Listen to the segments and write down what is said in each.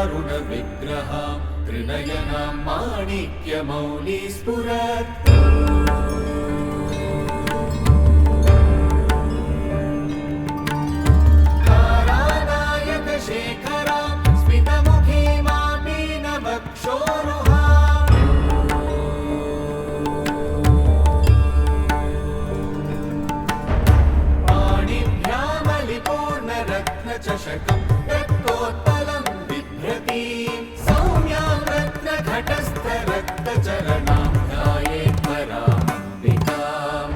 सिन्दूरारुणविग्रहा त्रिनयना माणिक्यमौली स्फुरत् तारानायकशेखरा स्मितमुखी मामीनवक्षोरुहा पाणिभ्यामलिपूर्णरत्नचषकम् रक्तोत्पलं बिभ्रतीं सौम्यां रत्नघटस्थरक्तचरणां ध्यायेत् परामम्बिकाम्।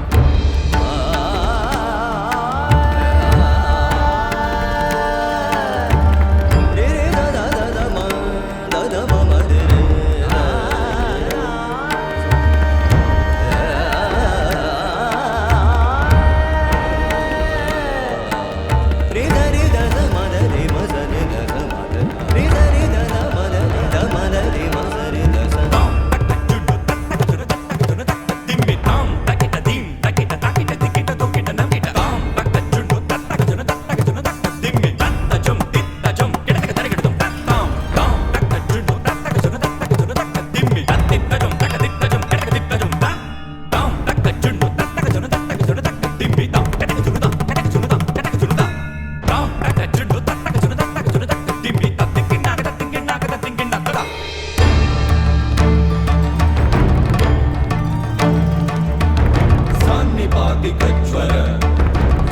सान्निपातिकज्वर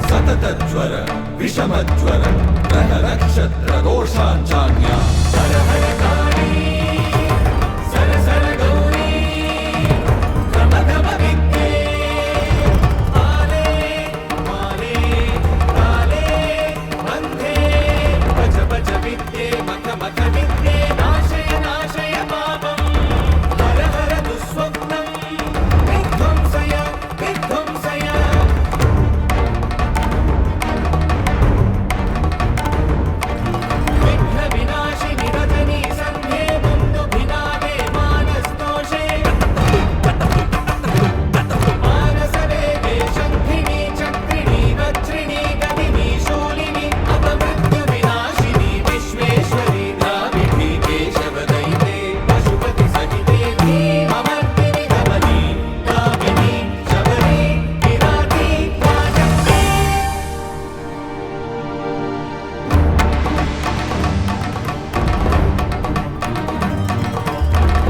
सततज्वर विषमज्वर ग्रह नक्षत्र दोषाञ्चान्या हर हर काली सर सर गौरी गम विद्ये आले माले काले बन्धे भज भज विद्ये मख मख विद्ये नाशय नाशय पापम् हर हर दुःस्वप्नम् विध्वंसय विध्वंसय विघ्न विनाशिनि रजनी सन्ध्ये मुन्दुभिनादे मानस्तोषे मानसवेगे शङ्खिनी चक्रिणी वज्रिणी गदिनी शूलिनी अपमृत्यु विनाशिनी विश्वेश्वरी द्राविडी केशवदैते पशुपति सहिते धीममर्दिनि गमनी कामिनी शबरी विराटी वाचक्री।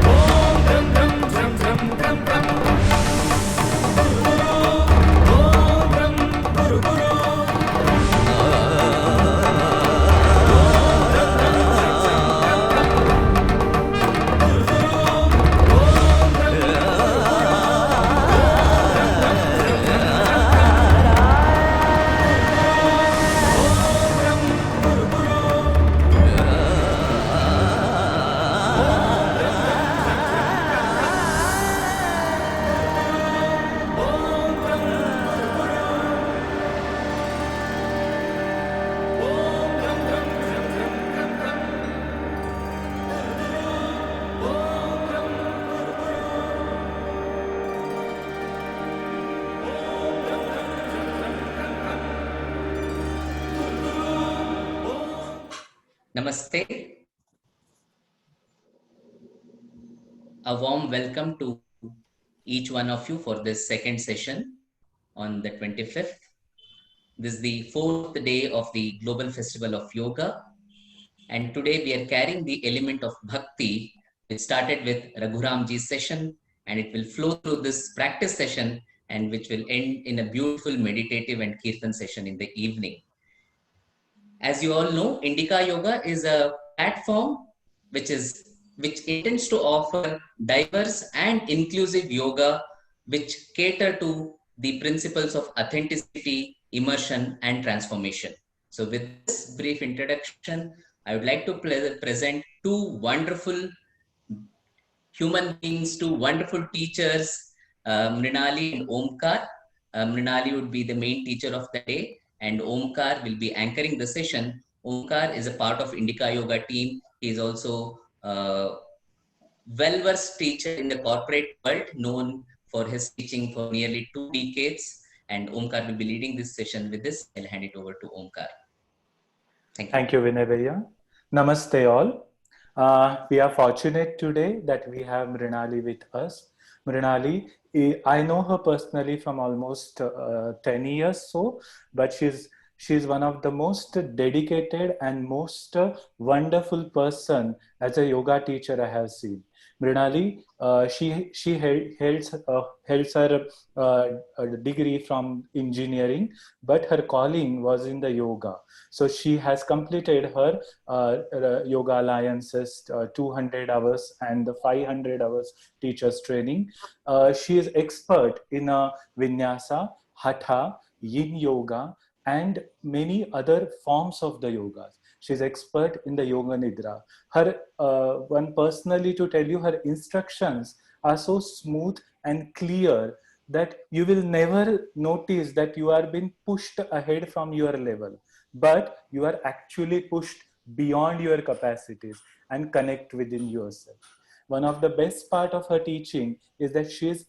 ॐ द्रं द्रं द्रं द्रं द्रं द्रं ॐ द्रं गुरु गुरु Namaste. A warm welcome to each one of you for this second session on the 25th. This is the fourth day of the Global Festival of Yoga. And today we are carrying the element of Bhakti. It started with Raghuramji's session and it will flow through this practice session and which will end in a beautiful meditative and Kirtan session in the evening. As you all know, Indica Yoga is a platform which intends to offer diverse and inclusive yoga which cater to the principles of authenticity, immersion, and transformation. So with this brief introduction, I would like to present two wonderful human beings, two wonderful teachers, Mrinali and Omkar. Mrinali would be the main teacher of the day, and Omkar will be anchoring the session. Omkar is a part of Indica Yoga team. He is also uh, well-versed teacher in the corporate world, known for his teaching for nearly 2 decades. And Omkar will be leading this session with this. I'll hand it over to Omkar. Thank you. Thank you, Vinay Bhaiya. Namaste all. We are fortunate today that we have Mrinali with us. Mrinali, I know her personally from almost 10 years so, but she's one of the most dedicated and most wonderful person as a yoga teacher I have seen. Mrinali, holds her degree from engineering, but her calling was in the yoga. So she has completed her Yoga Alliance's 200 hours and the 500 hours teachers training. She is expert in Vinyasa, Hatha, Yin Yoga, and many other forms of the yogas. She's expert in the Yoga Nidra. Her one personally to tell you, her instructions are so smooth and clear that you will never notice that you are being pushed ahead from your level, but you are actually pushed beyond your capacities and connect within yourself. One of the best part of her teaching is that she is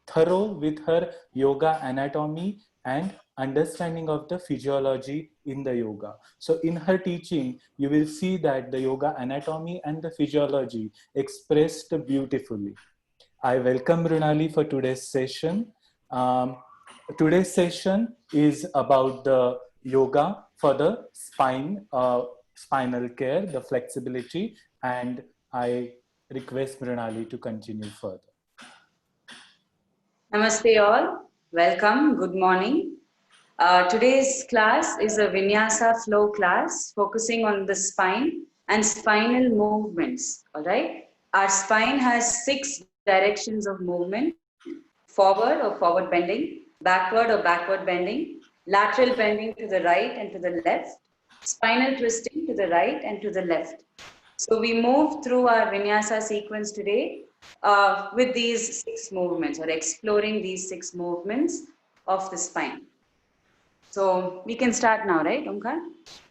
thorough with her yoga anatomy and understanding of the physiology in the yoga. So in her teaching, you will see that the yoga anatomy and the physiology expressed beautifully. I welcome Runali for today's session. Today's session is about the yoga for the spinal care, the flexibility, and I request Runali to continue further. Namaste all, welcome, good morning. Today's class is a Vinyasa flow class focusing on the spine and spinal movements, all right? Our spine has 6 directions of movement: forward or forward bending, backward or backward bending, lateral bending to the right and to the left, spinal twisting to the right and to the left. So we move through our Vinyasa sequence today with these 6 movements, or exploring these 6 movements of the spine. So we can start now, right, Omkar?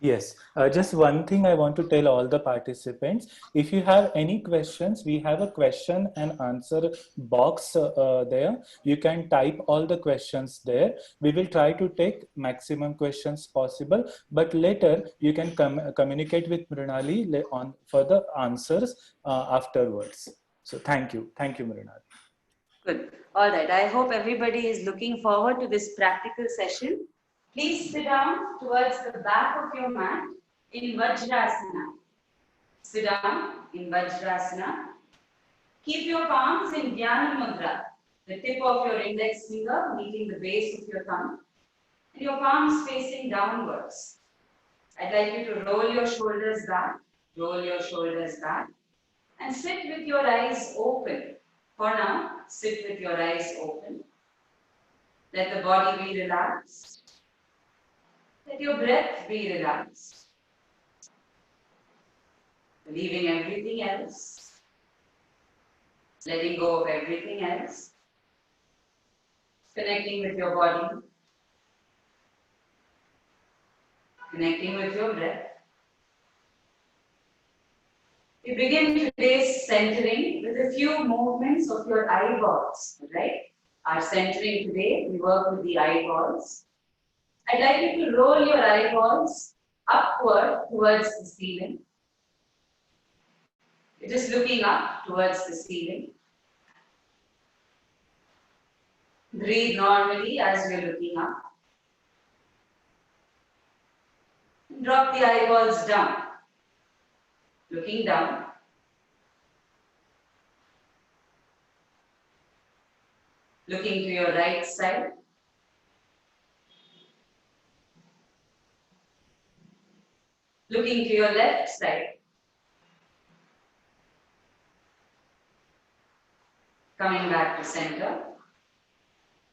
Yes, just one thing I want to tell all the participants. If you have any questions, we have a question and answer box there. You can type all the questions there. We will try to take maximum questions possible, but later you can communicate with Mrinali on for the answers afterwards. So thank you. Thank you, Mrinali. Good. All right. I hope everybody is looking forward to this practical session. Please sit down towards the back of your mat in Vajrasana. Sit down in Vajrasana. Keep your palms in Dhyana Mudra, the tip of your index finger meeting the base of your thumb, and your palms facing downwards. I'd like you to roll your shoulders back, and sit with your eyes open. For now, sit with your eyes open. Let the body be relaxed. Let your breath be relaxed. Leaving everything else. Letting go of everything else. Connecting with your body. Connecting with your breath. We begin today's centering with a few movements of your eyeballs, right? Our centering today, we work with the eyeballs. I'd like you to roll your eyeballs upward towards the ceiling. You're just looking up towards the ceiling. Breathe normally as you're looking up. And drop the eyeballs down. Looking down. Looking to your right side. Looking to your left side. Coming back to center.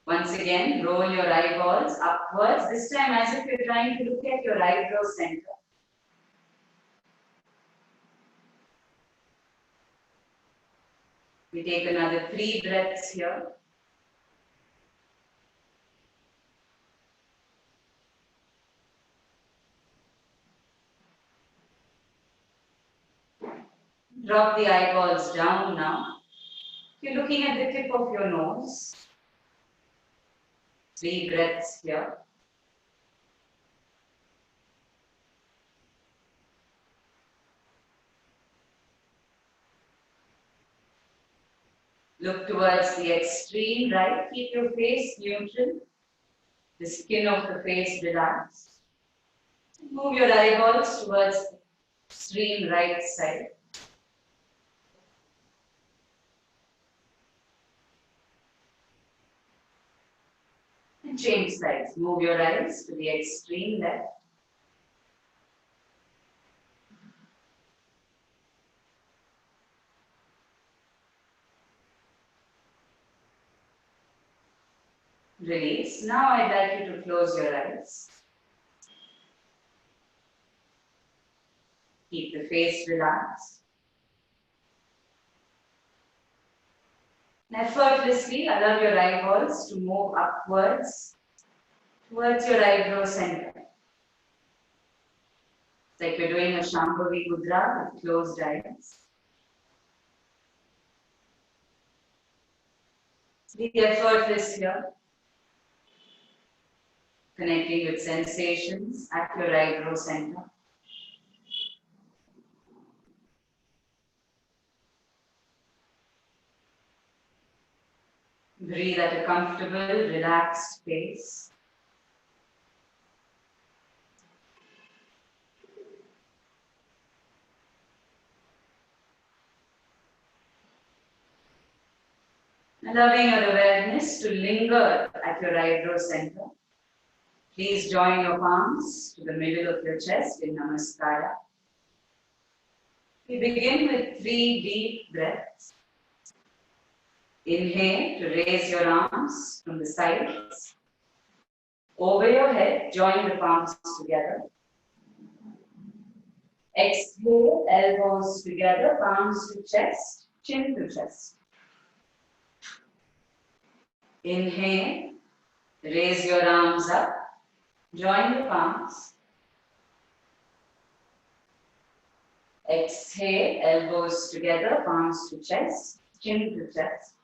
Once again, roll your eyeballs upwards, this time as if you're trying to look at your eyebrow center. We take another 3 breaths here. Drop the eyeballs down now. You're looking at the tip of your nose. 3 breaths here. Look towards the extreme right. Keep your face neutral. The skin of the face relaxed. Move your eyeballs towards the extreme right side. And change sides. Move your eyes to the extreme left. Release. Now I'd like you to close your eyes. Keep the face relaxed. And effortlessly allow your eyeballs to move upwards towards your eyebrow center. It's like you're doing a Shambhavi Mudra with closed eyes. Be effortless here. Connecting with sensations at your eyebrow center. Breathe at a comfortable, relaxed pace. Allowing your awareness to linger at your eyebrow center. Please join your palms to the middle of your chest in Namaskara. We begin with 3 deep breaths. Inhale to raise your arms from the sides. Over your head, join the palms together. Exhale, elbows together, palms to chest, chin to chest. Inhale, raise your arms up, join the palms. Exhale, elbows together, palms to chest, chin to chest.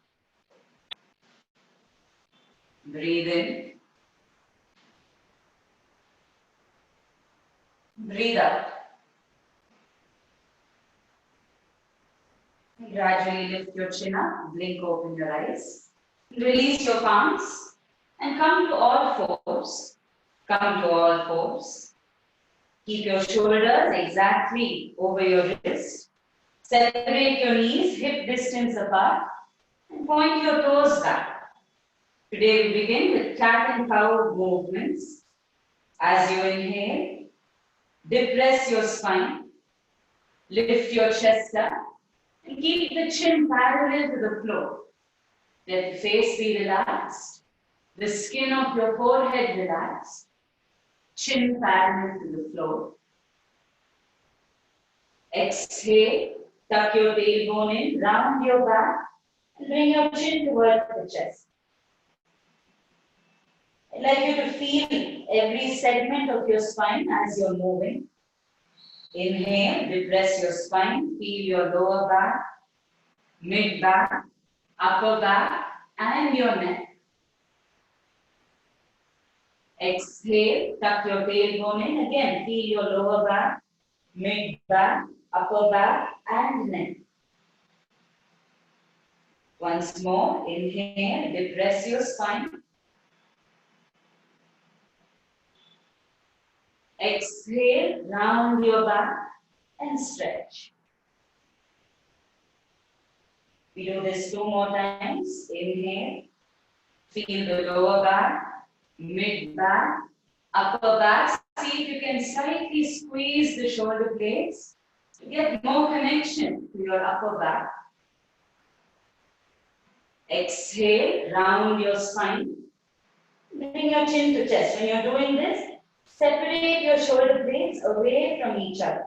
Breathe in. Breathe out. Gradually lift your chin up, blink open your eyes. Release your palms and come to all fours. Come to all fours. Keep your shoulders exactly over your wrist. Separate your knees hip distance apart and point your toes back. Today we begin with cat and cow movements. As you inhale, depress your spine, lift your chest up, and keep the chin parallel to the floor. Let the face be relaxed, the skin of your forehead relaxed, chin parallel to the floor. Exhale, tuck your tailbone in, round your back, and bring your chin towards the chest. I'd like you to feel every segment of your spine as you're moving. Inhale, depress your spine, feel your lower back, mid back, upper back, and your neck. Exhale, tuck your tailbone in. Again, feel your lower back, mid back, upper back, and neck. Once more, inhale, depress your spine. Exhale, round your back and stretch. We do this 2 more times. Inhale, feel the lower back, mid back, upper back. See if you can slightly squeeze the shoulder blades to get more connection to your upper back. Exhale, round your spine. Bring your chin to chest. When you're doing this, separate your shoulder blades away from each other.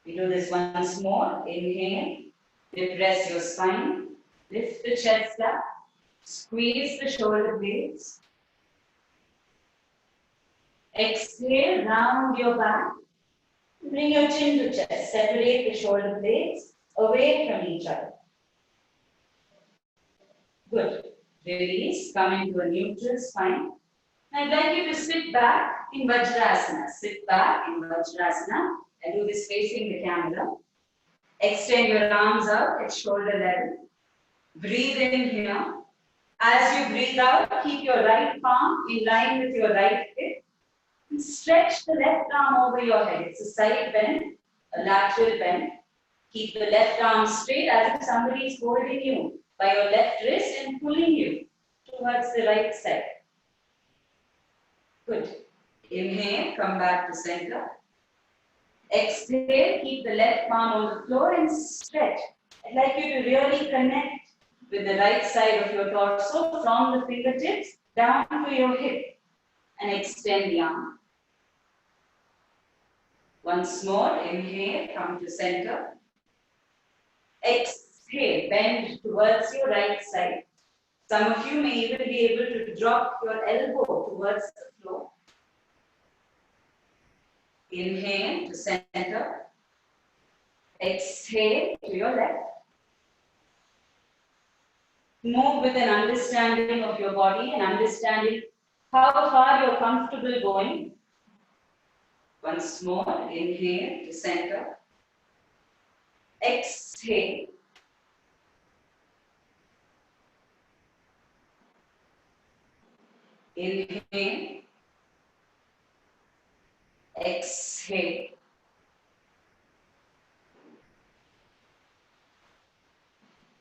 We do this once more. Inhale, depress your spine, lift the chest up, squeeze the shoulder blades. Exhale, round your back Bring your chin to chest. Separate the shoulder blades away from each other. Good. Release. Come into a neutral spine. I'd like you to sit back in Vajrasana. Sit back in Vajrasana and do this facing the camera. Extend your arms out at shoulder level. Breathe in here. As you breathe out, keep your right palm in line with your right hip. And stretch the left arm over your head. It's a side bend, a lateral bend. Keep the left arm straight as if somebody is holding you by your left wrist and pulling you towards the right side. Good. Inhale, come back to center. Exhale, keep the left palm on the floor and stretch. I'd like you to really connect with the right side of your torso from the fingertips down to your hip and extend the arm. Once more, inhale, come to center. Exhale, bend towards your right side. Some of you may even be able to drop your elbow towards the floor. Inhale to center. Exhale to your left. Move with an understanding of your body and understanding how far you're comfortable going. Once more, inhale to center. Exhale. Inhale. Exhale.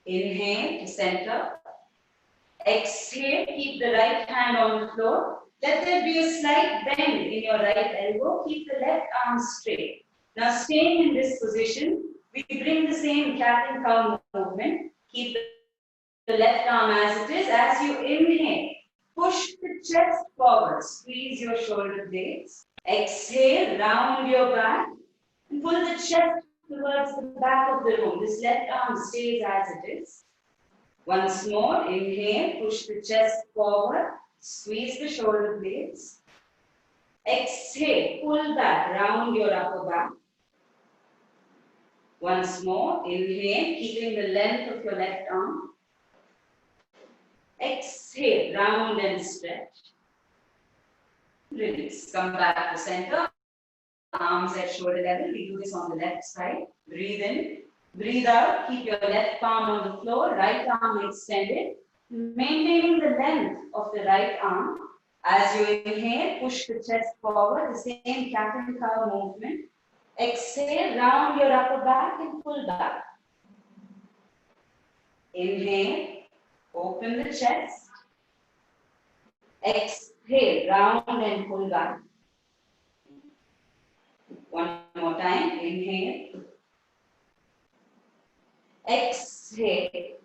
Inhale to center. Exhale, keep the right hand on the floor. Let there be a slight bend in your right elbow. Keep the left arm straight. Now staying in this position, we bring the same cat and cow movement. Keep the left arm as it is. As you inhale, push the chest forward. Squeeze your shoulder blades. Exhale, round your back and pull the chest towards the back of the room. This left arm stays as it is. Once more, inhale, push the chest forward, squeeze the shoulder blades. Exhale, pull back, round your upper back. Once more, inhale, keeping the length of your left arm. Exhale, round and stretch. Release, come back to center. Arms at shoulder level. We do this on the left side. Breathe in. Breathe out. Keep your left palm on the floor. Right arm extended. Maintaining the length of the right arm. As you inhale, push the chest forward. The same cat and cow movement. Exhale, round your upper back and pull back. Inhale. Open the chest. Exhale, round and pull back. One more time. Inhale. Exhale.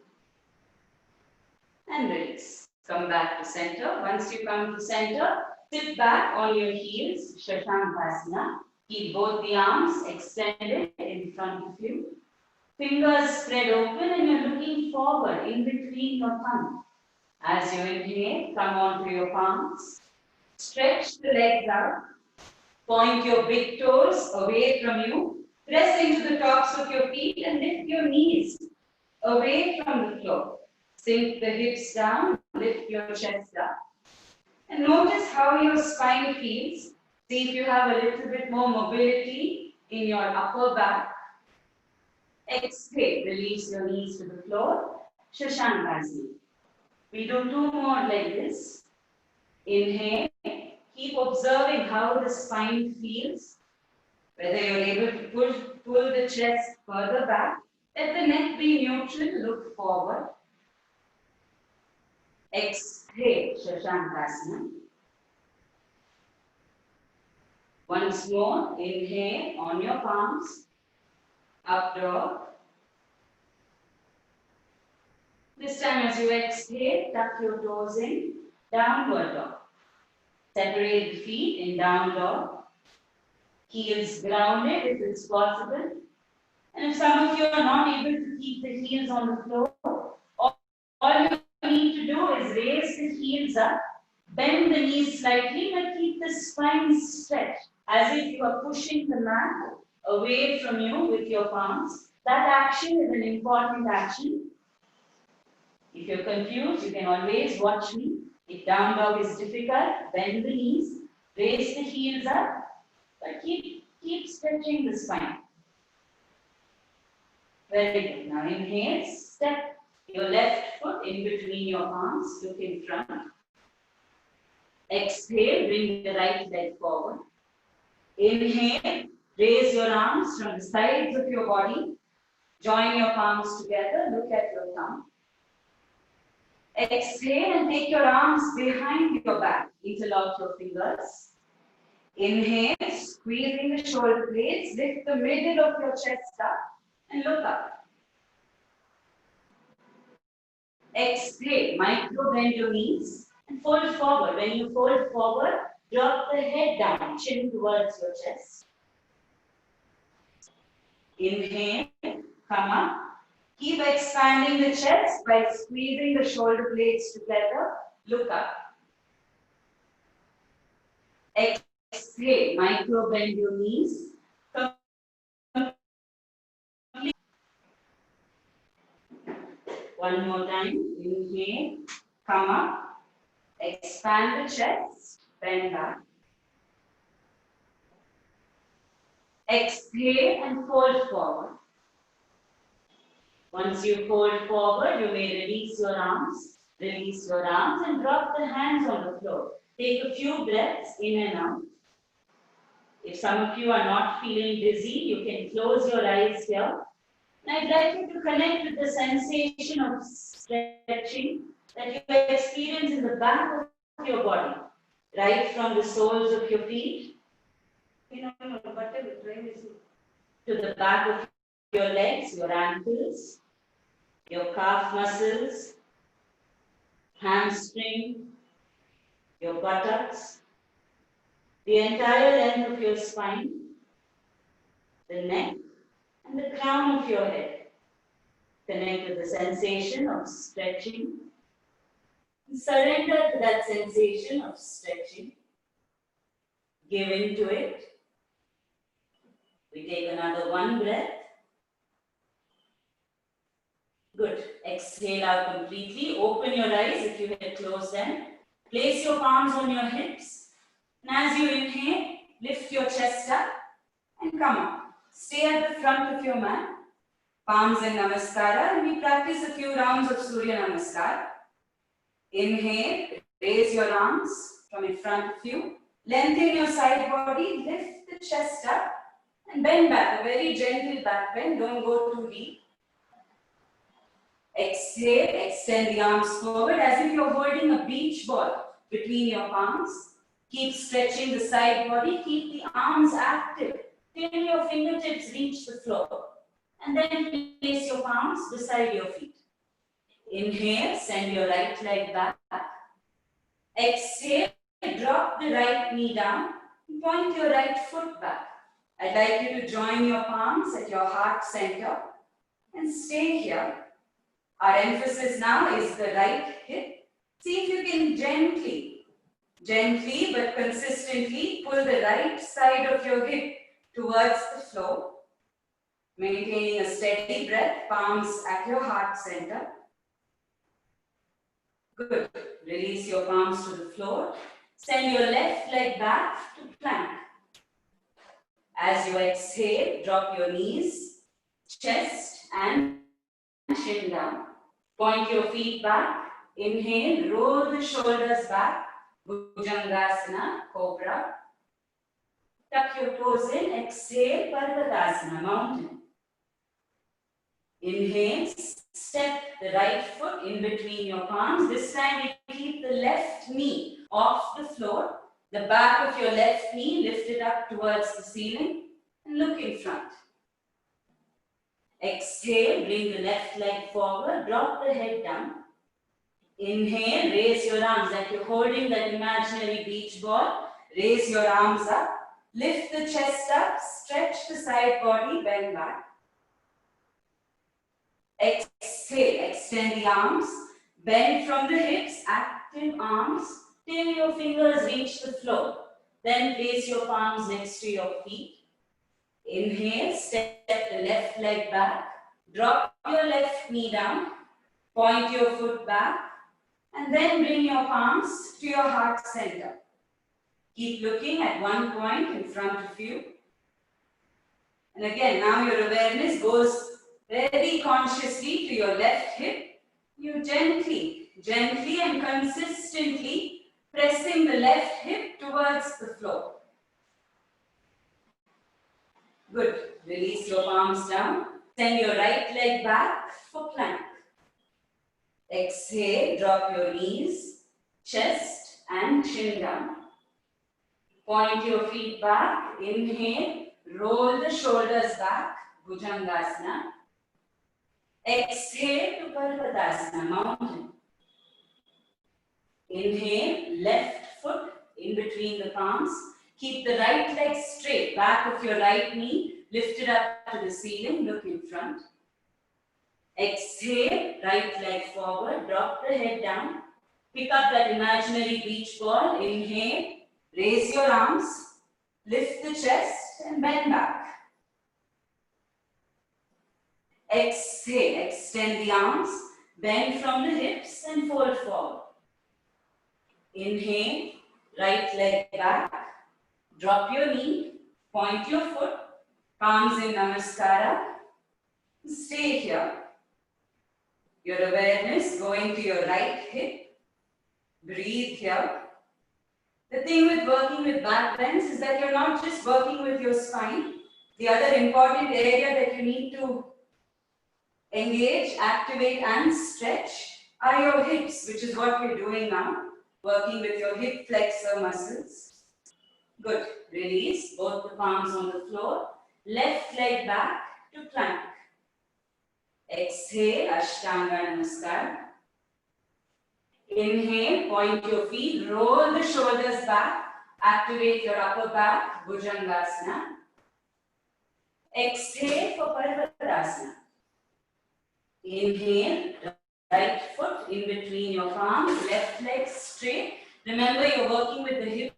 And release. Come back to center. Once you come to center, sit back on your heels. Shashankasana. Keep both the arms extended in front of you. Fingers spread open and you're looking forward in between your thumbs. As you inhale, come onto your palms. Stretch the legs out. Point your big toes away from you. Press into the tops of your feet and lift your knees away from the floor. Sink the hips down, lift your chest up. And notice how your spine feels. See if you have a little bit more mobility in your upper back. Exhale, release your knees to the floor. Shashankasana. We do two more like this. Inhale. Keep observing how the spine feels. Whether you're able to pull the chest further back. Let the neck be neutral. Look forward. Exhale, Shashankasana. Once more, inhale on your palms. Up dog. This time as you exhale, tuck your toes in. Downward dog. Separate the feet in down dog. Heels grounded if it's possible. And if some of you are not able to keep the heels on the floor, all you need to do is raise the heels up, bend the knees slightly, but keep the spine stretched as if you are pushing the mat away from you with your palms. That action is an important action. If you're confused, you can always watch me. If down dog is difficult, bend the knees, raise the heels up, but keep stretching the spine. Very good. Now inhale, step your left foot in between your palms, look in front. Exhale, bring the right leg forward. Inhale, raise your arms from the sides of your body. Join your palms together, look at your thumb. Exhale and take your arms behind your back. Interlock your fingers. Inhale, squeezing the shoulder blades, lift the middle of your chest up and look up. Exhale, micro bend your knees and fold forward. When you fold forward, drop the head down, chin towards your chest. Inhale, come up. Keep expanding the chest by squeezing the shoulder blades together. Look up. Exhale, micro bend your knees. One more time. Inhale, come up. Expand the chest, bend back. Exhale and fold forward. Once you fold forward, you may release your arms and drop the hands on the floor. Take a few breaths in and out. If some of you are not feeling dizzy, you can close your eyes here. And I'd like you to connect with the sensation of stretching that you experience in the back of your body, right from the soles of your feet to the back of your legs, your ankles, your calf muscles, hamstring, your buttocks, the entire length of your spine, the neck, and the crown of your head. Connect with the sensation of stretching. Surrender to that sensation of stretching. Give into it. We take another one breath. Good. Exhale out completely. Open your eyes if you had closed them. Place your palms on your hips. And as you inhale, lift your chest up and come up. Stay at the front of your mat. Palms in Namaskara. And we practice a few rounds of Surya Namaskar. Inhale. Raise your arms from in front of you. Lengthen your side body. Lift the chest up. And bend back. A very gentle back bend. Don't go too deep. Exhale, extend the arms forward as if you're holding a beach ball between your palms. Keep stretching the side body, keep the arms active till your fingertips reach the floor. And then place your palms beside your feet. Inhale, send your right leg back. Exhale, drop the right knee down. Point your right foot back. I'd like you to join your palms at your heart center and stay here. Our emphasis now is the right hip. See if you can gently but consistently pull the right side of your hip towards the floor. Maintaining a steady breath, palms at your heart center. Good. Release your palms to the floor. Send your left leg back to plank. As you exhale, drop your knees, chest and chin down. Point your feet back. Inhale, roll the shoulders back. Bhujangasana, Cobra. Tuck your toes in. Exhale, Parvatasana, mountain. Inhale, step the right foot in between your palms. This time we keep the left knee off the floor. The back of your left knee lifted up towards the ceiling and look in front. Exhale, bring the left leg forward, drop the head down. Inhale, raise your arms like you're holding that imaginary beach ball. Raise your arms up, lift the chest up, stretch the side body, bend back. Exhale, extend the arms, bend from the hips, active arms, till your fingers reach the floor. Then place your palms next to your feet. Inhale, step the left leg back. Drop your left knee down. Point your foot back. And then bring your palms to your heart center. Keep looking at one point in front of you. And again, now your awareness goes very consciously to your left hip. You gently and consistently pressing the left hip towards the floor. Good. Release your palms down. Send your right leg back for plank. Exhale, drop your knees, chest and chin down. Point your feet back. Inhale, roll the shoulders back, Bhujangasana. Exhale to Parvatasana, mountain. Inhale, left foot in between the palms. Keep the right leg straight, back of your right knee, lift it up to the ceiling, look in front. Exhale, right leg forward, drop the head down. Pick up that imaginary beach ball. Inhale, raise your arms, lift the chest and bend back. Exhale, extend the arms, bend from the hips and fold forward. Inhale, right leg back, drop your knee, point your foot, palms in Namaskara. Stay here. Your awareness going to your right hip. Breathe here. The thing with working with back bends is that you're not just working with your spine. The other important area that you need to engage, activate and stretch are your hips, which is what we're doing now. Working with your hip flexor muscles. Good. Release both the palms on the floor. Left leg back to plank. Exhale, Ashtanga Namaskar. Inhale, point your feet, roll the shoulders back, activate your upper back, Bhujangasana. Exhale for Parvatasana. Inhale, right foot in between your palms, left leg straight. Remember, you're working with the hip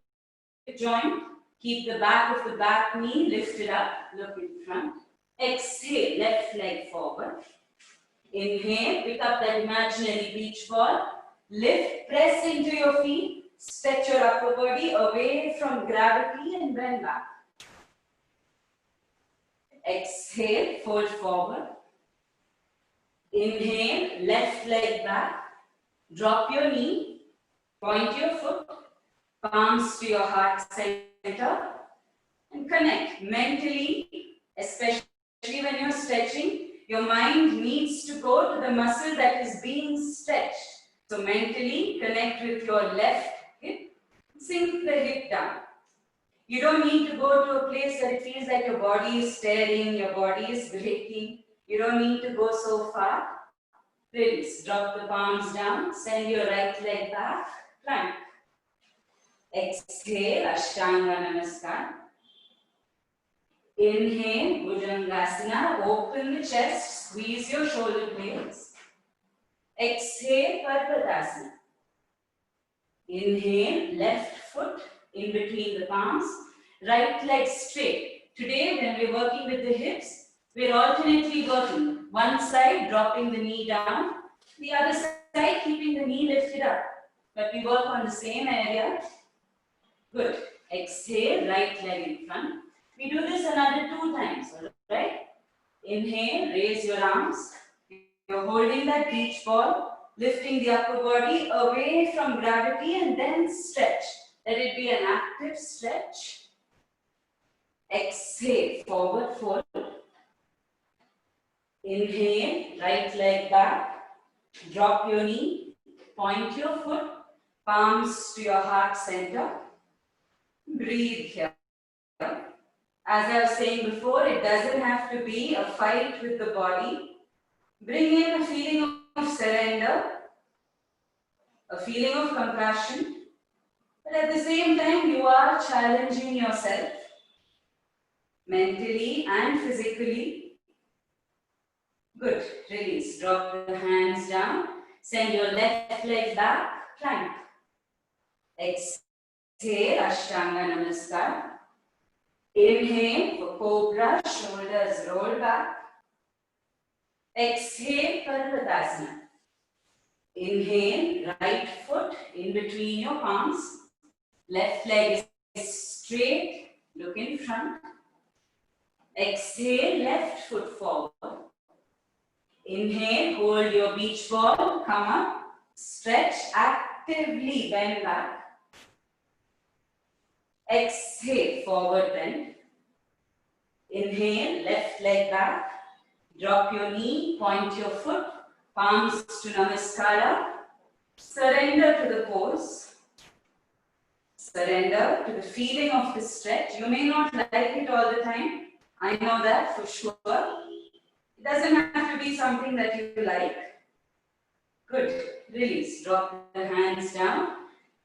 joint. Keep the back of the back knee lifted up, look in front. Exhale, left leg forward. Inhale, pick up that imaginary beach ball. Lift, press into your feet. Stretch your upper body away from gravity and bend back. Exhale, fold forward. Inhale, left leg back. Drop your knee. Point your foot. Palms to your heart center. And connect mentally, especially when you're stretching. Your mind needs to go to the muscle that is being stretched. So mentally connect with your left hip. Sink the hip down. You don't need to go to a place that it feels like your body is tearing, your body is breaking. You don't need to go so far. Release. Drop the palms down. Send your right leg back. Plank. Exhale, Ashtanga Namaskar. Inhale, Bhujangasana. Open the chest. Squeeze your shoulder blades. Exhale, Parvatasana. Inhale, left foot in between the palms. Right leg straight. Today, when we're working with the hips, we're alternately working. One side, dropping the knee down. The other side, keeping the knee lifted up. But we work on the same area. Good. Exhale, right leg in front. We do this another 2 times, alright? Inhale, raise your arms. You're holding that beach ball, lifting the upper body away from gravity and then stretch. Let it be an active stretch. Exhale, forward fold. Inhale, right leg back. Drop your knee. Point your foot. Palms to your heart center. Breathe here. As I was saying before, it doesn't have to be a fight with the body. Bring in a feeling of surrender, a feeling of compassion, but at the same time, you are challenging yourself mentally and physically. Good. Release. Drop the hands down. Send your left leg back. Plank. Exhale, Ashtanga Namaskar. Inhale for Cobra, shoulders roll back. Exhale, Parvatasana. Inhale, right foot in between your palms. Left leg is straight, look in front. Exhale, left foot forward. Inhale, hold your beach ball, come up. Stretch, actively bend back. Exhale, forward bend. Inhale, left leg back. Drop your knee, point your foot, palms to Namaskara. Surrender to the pose. Surrender to the feeling of the stretch. You may not like it all the time. I know that for sure. It doesn't have to be something that you like. Good. Release. Drop the hands down.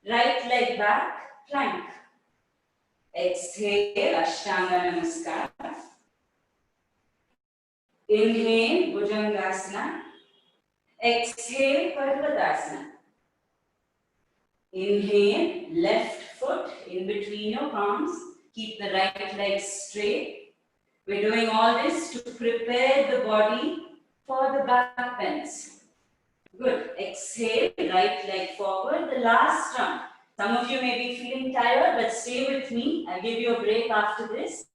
Right leg back, plank. Exhale, Ashtanga Namaskar. Inhale, Bhujangasana. Exhale, Parvatasana. Inhale, left foot in between your palms. Keep the right leg straight. We're doing all this to prepare the body for the back bends. Good. Exhale, right leg forward. The last round. Some of you may be feeling tired, but stay with me. I'll give you a break after this.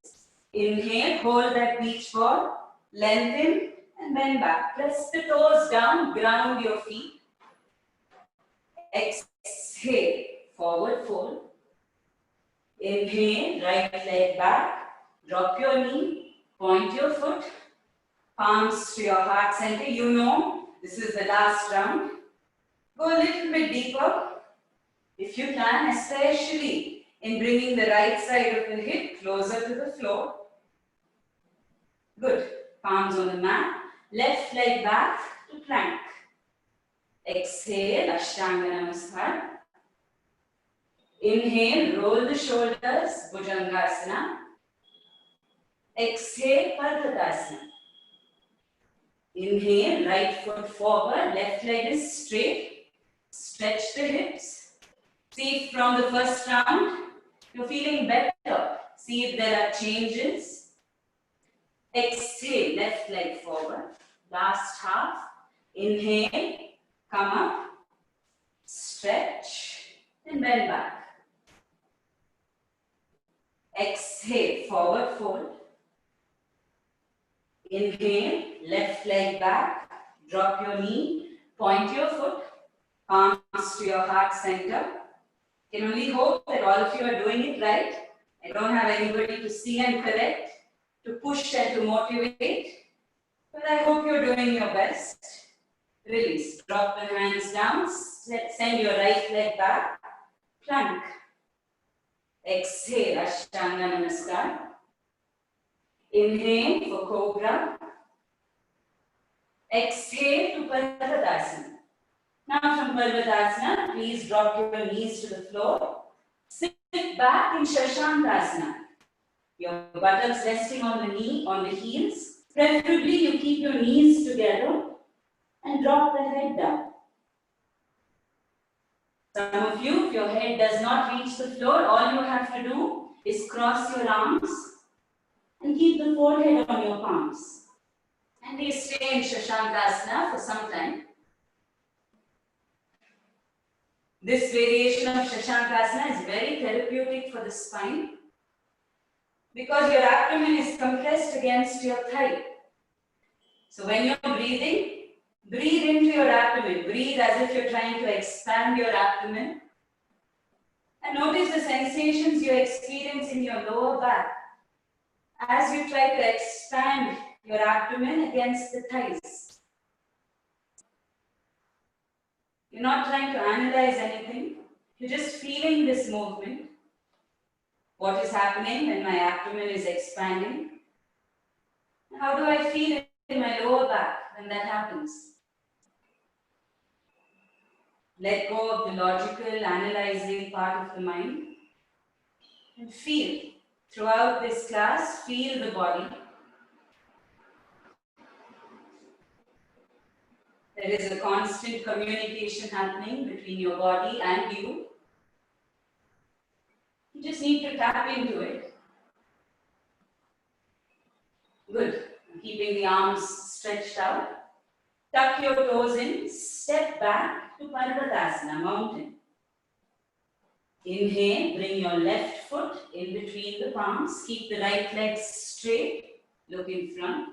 Inhale, hold that beach ball, lengthen and bend back. Press the toes down, ground your feet. Exhale, forward fold. Inhale, right leg back. Drop your knee, point your foot, palms to your heart center. You know, this is the last round. Go a little bit deeper if you can, especially in bringing the right side of the hip closer to the floor. Good. Palms on the mat. Left leg back to plank. Exhale, Ashtanga Namaskar. Inhale, roll the shoulders, Bhujangasana. Exhale, Parvatasana. Inhale, right foot forward, left leg is straight. Stretch the hips. See if from the first round you're feeling better. See if there are changes. Exhale, left leg forward. Last half. Inhale, come up. Stretch and bend back. Exhale, forward fold. Inhale, left leg back. Drop your knee. Point your foot. Palms to your heart center. Can only hope that all of you are doing it right. I don't have anybody to see and correct, to push and to motivate. But I hope you're doing your best. Release. Drop the hands down. Send your right leg back. Plank. Exhale, Ashtanga Namaskar. Inhale for Cobra. Exhale to Parvatasana. Now from Parvatasana, please drop your knees to the floor. Sit back in Shashankasana. Your buttocks resting on the knee, on the heels. Preferably you keep your knees together and drop the head down. Some of you, if your head does not reach the floor, all you have to do is cross your arms and keep the forehead on your palms. And we stay in Shashankasana for some time. This variation of Shashankasana is very therapeutic for the spine because your abdomen is compressed against your thigh. So when you're breathing, breathe into your abdomen. Breathe as if you're trying to expand your abdomen. And notice the sensations you experience in your lower back as you try to expand your abdomen against the thighs. You're not trying to analyze anything. You're just feeling this movement. What is happening when my abdomen is expanding? How do I feel in my lower back when that happens? Let go of the logical, analyzing part of the mind and feel. Throughout this class, feel the body. There is a constant communication happening between your body and you. You just need to tap into it. keeping the arms stretched out. Tuck your toes in, step back to Parvatasana, mountain. Inhale, bring your left foot in between the palms. Keep the right leg straight, look in front.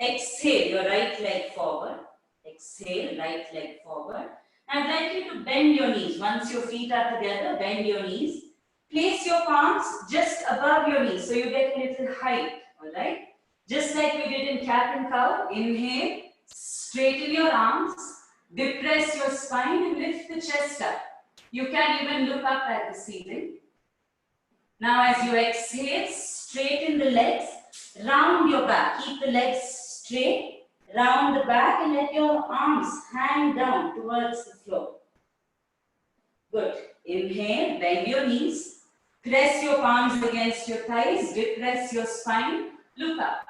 Exhale, your right leg forward. Exhale, right leg forward. I'd like you to bend your knees. Once your feet are together, bend your knees. Place your palms just above your knees so you get a little height, all right? Just like we did in cat and cow, inhale, straighten your arms, depress your spine and lift the chest up. You can even look up at the ceiling. Now as you exhale, straighten the legs, round your back. Keep the legs straight, round the back and let your arms hang down towards the floor. Good. Inhale, bend your knees. Press your palms against your thighs, depress your spine, look up.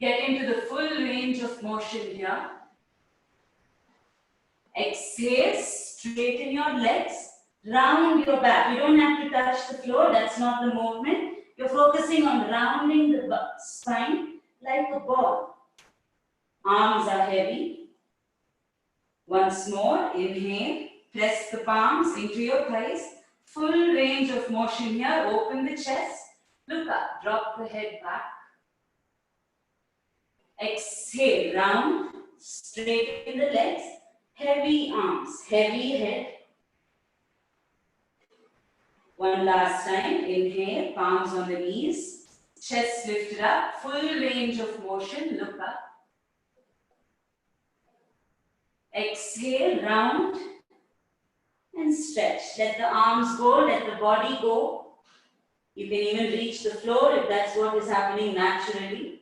Get into the full range of motion here. Exhale, straighten your legs, round your back. You don't have to touch the floor, that's not the movement. You're focusing on rounding the spine like a ball. Arms are heavy. Once more, inhale, press the palms into your thighs. Full range of motion here. Open the chest. Look up. Drop the head back. Exhale. Round. Straighten the legs. Heavy arms. Heavy head. One last time. Inhale. Palms on the knees. Chest lifted up. Full range of motion. Look up. Exhale. Round. And stretch. Let the arms go, let the body go. You can even reach the floor if that's what is happening naturally.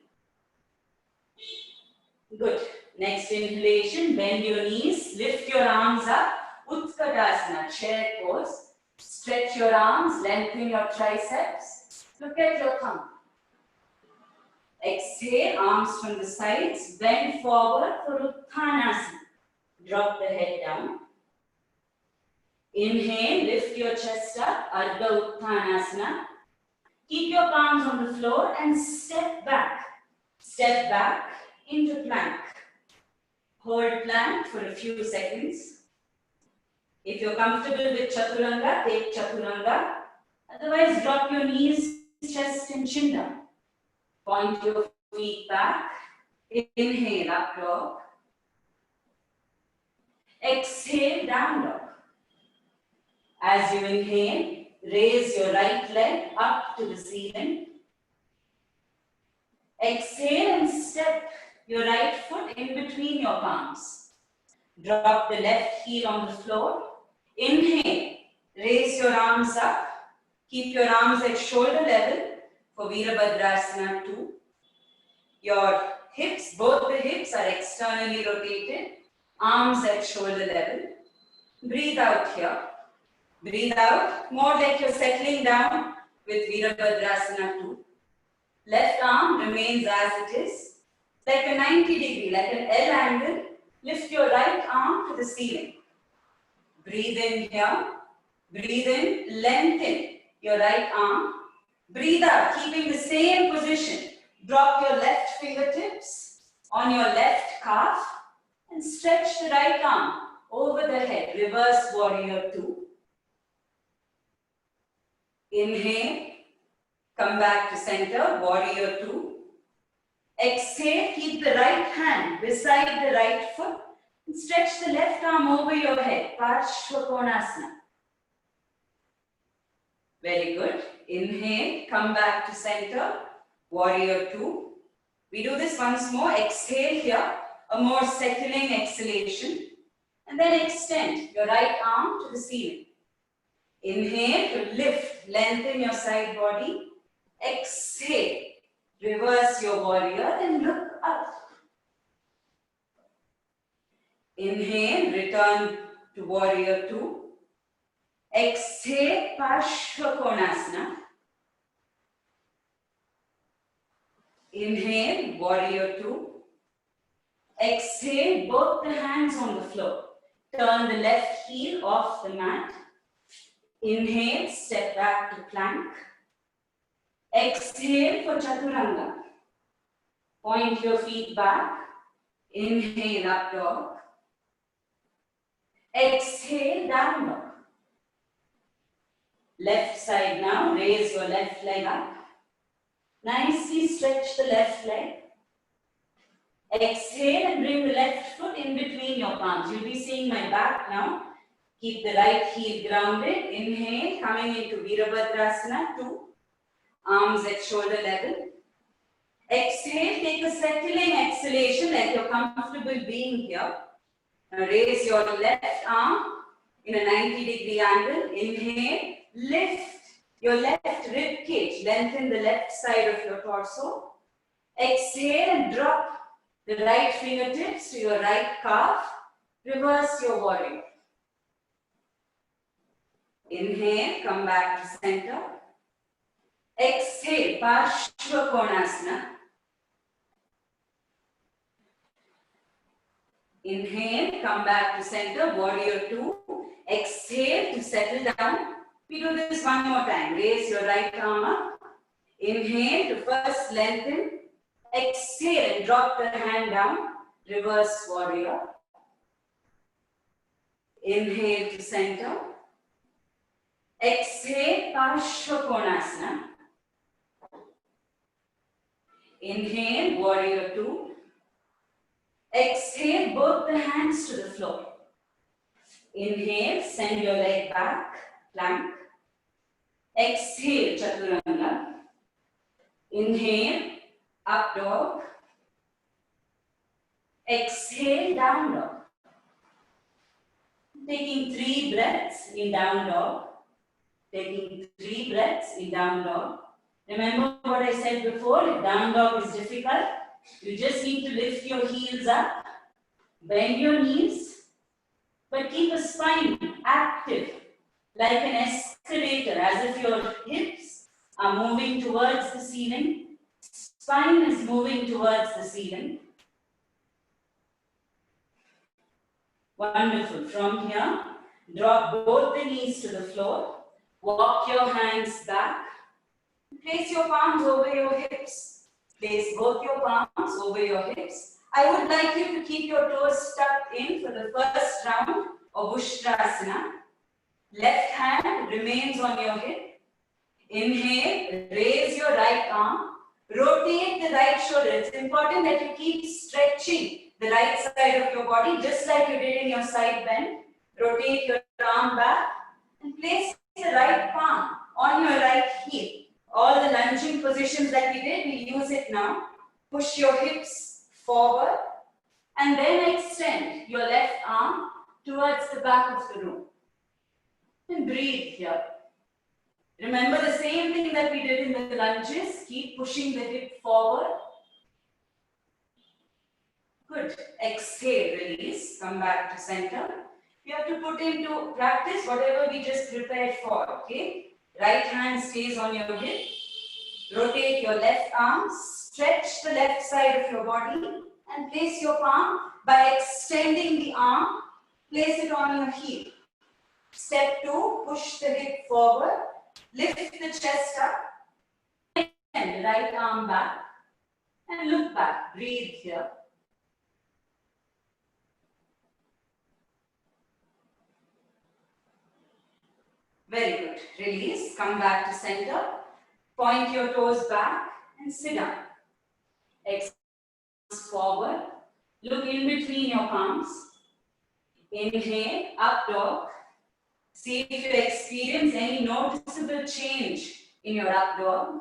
Good. Next inhalation, bend your knees, lift your arms up. Utkatasana, chair pose. Stretch your arms, lengthen your triceps. Look at your thumb. Exhale, arms from the sides, bend forward for Uttanasana. Drop the head down. Inhale, lift your chest up, Ardha Uttanasana. Keep your palms on the floor and step back. Step back into plank. Hold plank for a few seconds. If you're comfortable with Chaturanga, take Chaturanga. Otherwise, drop your knees, chest and chin down. Point your feet back. Inhale, up dog. Exhale, down dog. As you inhale, raise your right leg up to the ceiling. Exhale and step your right foot in between your palms. Drop the left heel on the floor. Inhale, raise your arms up. Keep your arms at shoulder level for Virabhadrasana 2. Your hips, both the hips are externally rotated. Arms at shoulder level. Breathe out here. Breathe out, more like you're settling down with Virabhadrasana 2. Left arm remains as it is, like a 90 degree, like an L angle. Lift your right arm to the ceiling. Breathe in here, breathe in, lengthen your right arm. Breathe out, keeping the same position. Drop your left fingertips on your left calf and stretch the right arm over the head. Reverse warrior 2. Inhale, come back to center, warrior 2. Exhale, keep the right hand beside the right foot and stretch the left arm over your head, Parshvakonasana. Very good. Inhale, come back to center, warrior 2. We do this once more. Exhale here, a more settling exhalation. And then extend your right arm to the ceiling. Inhale to lift, lengthen your side body. Exhale, reverse your warrior and look up. Inhale, return to warrior 2. Exhale, Parshvakonasana. Inhale, warrior 2. Exhale, both the hands on the floor. Turn the left heel off the mat. Inhale, step back to plank. Exhale for Chaturanga. Point your feet back. Inhale, up dog. Exhale, down dog. Left side now. Raise your left leg up. Nicely stretch the left leg. Exhale and bring the left foot in between your palms. You'll be seeing my back now. Keep the right heel grounded. Inhale, coming into Virabhadrasana, 2. Arms at shoulder level. Exhale, take a settling exhalation like you're comfortable being here. Now raise your left arm in a 90-degree angle. Inhale, lift your left rib cage. Lengthen the left side of your torso. Exhale and drop the right fingertips to your right calf. Reverse your warrior. Inhale, come back to center. Exhale, Parshva Konasana. Inhale, come back to center, warrior 2. Exhale to settle down. We do this one more time. Raise your right arm up. Inhale to first lengthen. Exhale and drop the hand down. Reverse warrior. Inhale to center. Exhale, Parshva Konasana. Inhale, warrior 2. Exhale, both the hands to the floor. Inhale, send your leg back, plank. Exhale, Chaturanga. Inhale, up dog. Exhale, down dog. Taking 3 breaths in down dog. Taking 3 breaths in down dog. Remember what I said before, if down dog is difficult, you just need to lift your heels up, bend your knees, but keep the spine active, like an escalator, as if your hips are moving towards the ceiling, spine is moving towards the ceiling. Wonderful. From here, drop both the knees to the floor, walk your hands back, place your palms over your hips. Place both your palms over your hips. I would like you to keep your toes tucked in for the first round of Ushtrasana. Left hand remains on your hip. Inhale, raise your right arm. Rotate the right shoulder. It's important that you keep stretching the right side of your body, just like you did in your side bend. Rotate your arm back and place the right palm on your right heel. All the lunging positions that we did, we use it now. Push your hips forward and then extend your left arm towards the back of the room. And breathe here. Remember the same thing that we did in the lunges. Keep pushing the hip forward. Good. Exhale, release. Come back to center. You have to put into practice whatever we just prepared for, okay? Right hand stays on your hip. Rotate your left arm. Stretch the left side of your body and place your palm by extending the arm. Place it on your heel. Step 2, push the hip forward. Lift the chest up. And right arm back. And look back. Breathe here. Very good. Release. Come back to center. Point your toes back and sit down. Exhale forward. Look in between your palms. Inhale, up dog. See if you experience any noticeable change in your up dog.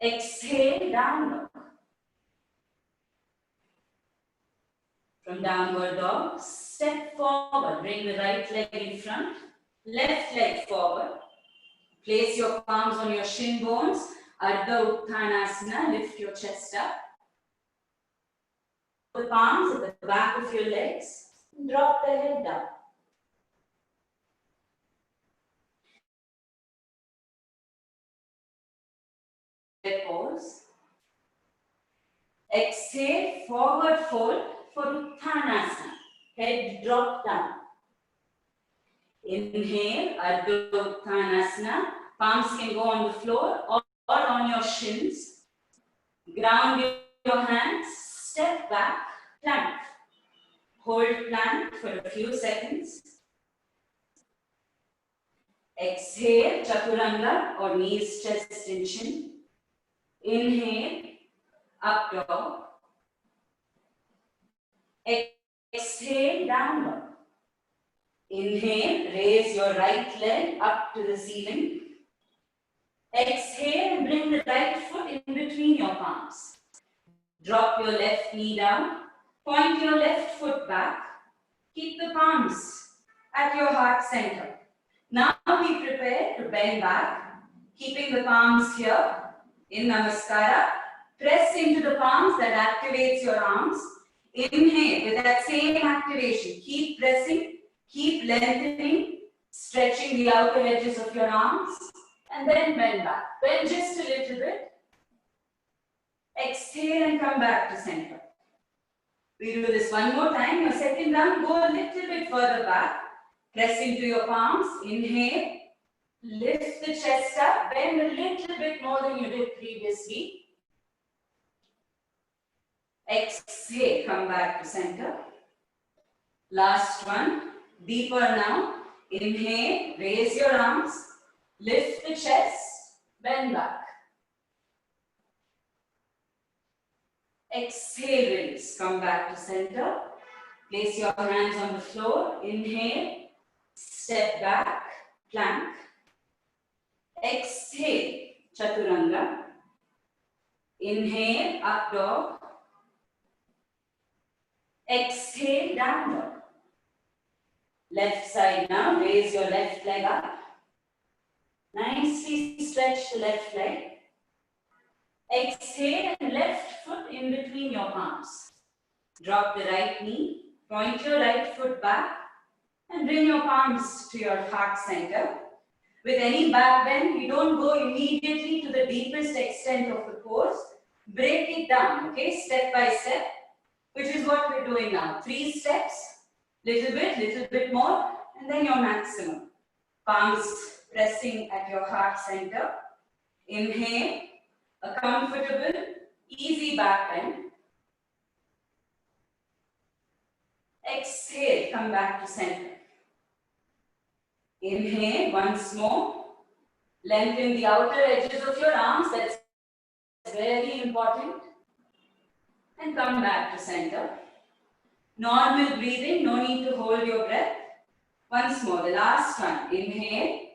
Exhale, down dog. From downward dog, step forward. Bring the right leg in front, left leg forward. Place your palms on your shin bones. Ardha Uttanasana, lift your chest up. The palms at the back of your legs. Drop the head down. Pause. Exhale, forward fold for Uttanasana. Head drop down. Inhale, Ardha Uttanasana. Palms can go on the floor or on your shins. Ground your hands, step back, plank. Hold plank for a few seconds. Exhale, chaturanga or knees, chest extension. Inhale, up dog. Exhale, down dog. Inhale, raise your right leg up to the ceiling. Exhale and bring the right foot in between your palms. Drop your left knee down. Point your left foot back. Keep the palms at your heart center. Now we prepare to bend back, keeping the palms here in Namaskara. Press into the palms, that activates your arms. Inhale with that same activation. Keep pressing, keep lengthening, stretching the outer edges of your arms, and then bend back. Bend just a little bit. Exhale and come back to center. We do this one more time. Your second round, go a little bit further back. Press into your palms. Inhale. Lift the chest up. Bend a little bit more than you did previously. Exhale. Come back to center. Last one. Deeper now. Inhale. Raise your arms. Lift the chest. Bend back. Exhale, release. Come back to center. Place your hands on the floor. Inhale. Step back. Plank. Exhale. Chaturanga. Inhale. Up dog. Exhale. Down dog. Left side now. Raise your left leg up. Nicely stretch the left leg. Exhale and left foot in between your palms. Drop the right knee. Point your right foot back and bring your palms to your heart center. With any back bend, you don't go immediately to the deepest extent of the pose. Break it down, okay, step by step, which is what we're doing now. 3 steps, little bit more, and then your maximum. Palms pressing at your heart center. Inhale, a comfortable, easy back bend. Exhale, come back to center. Inhale, once more. Lengthen the outer edges of your arms, that's very important. And come back to center. Normal breathing, no need to hold your breath. Once more, the last one. Inhale,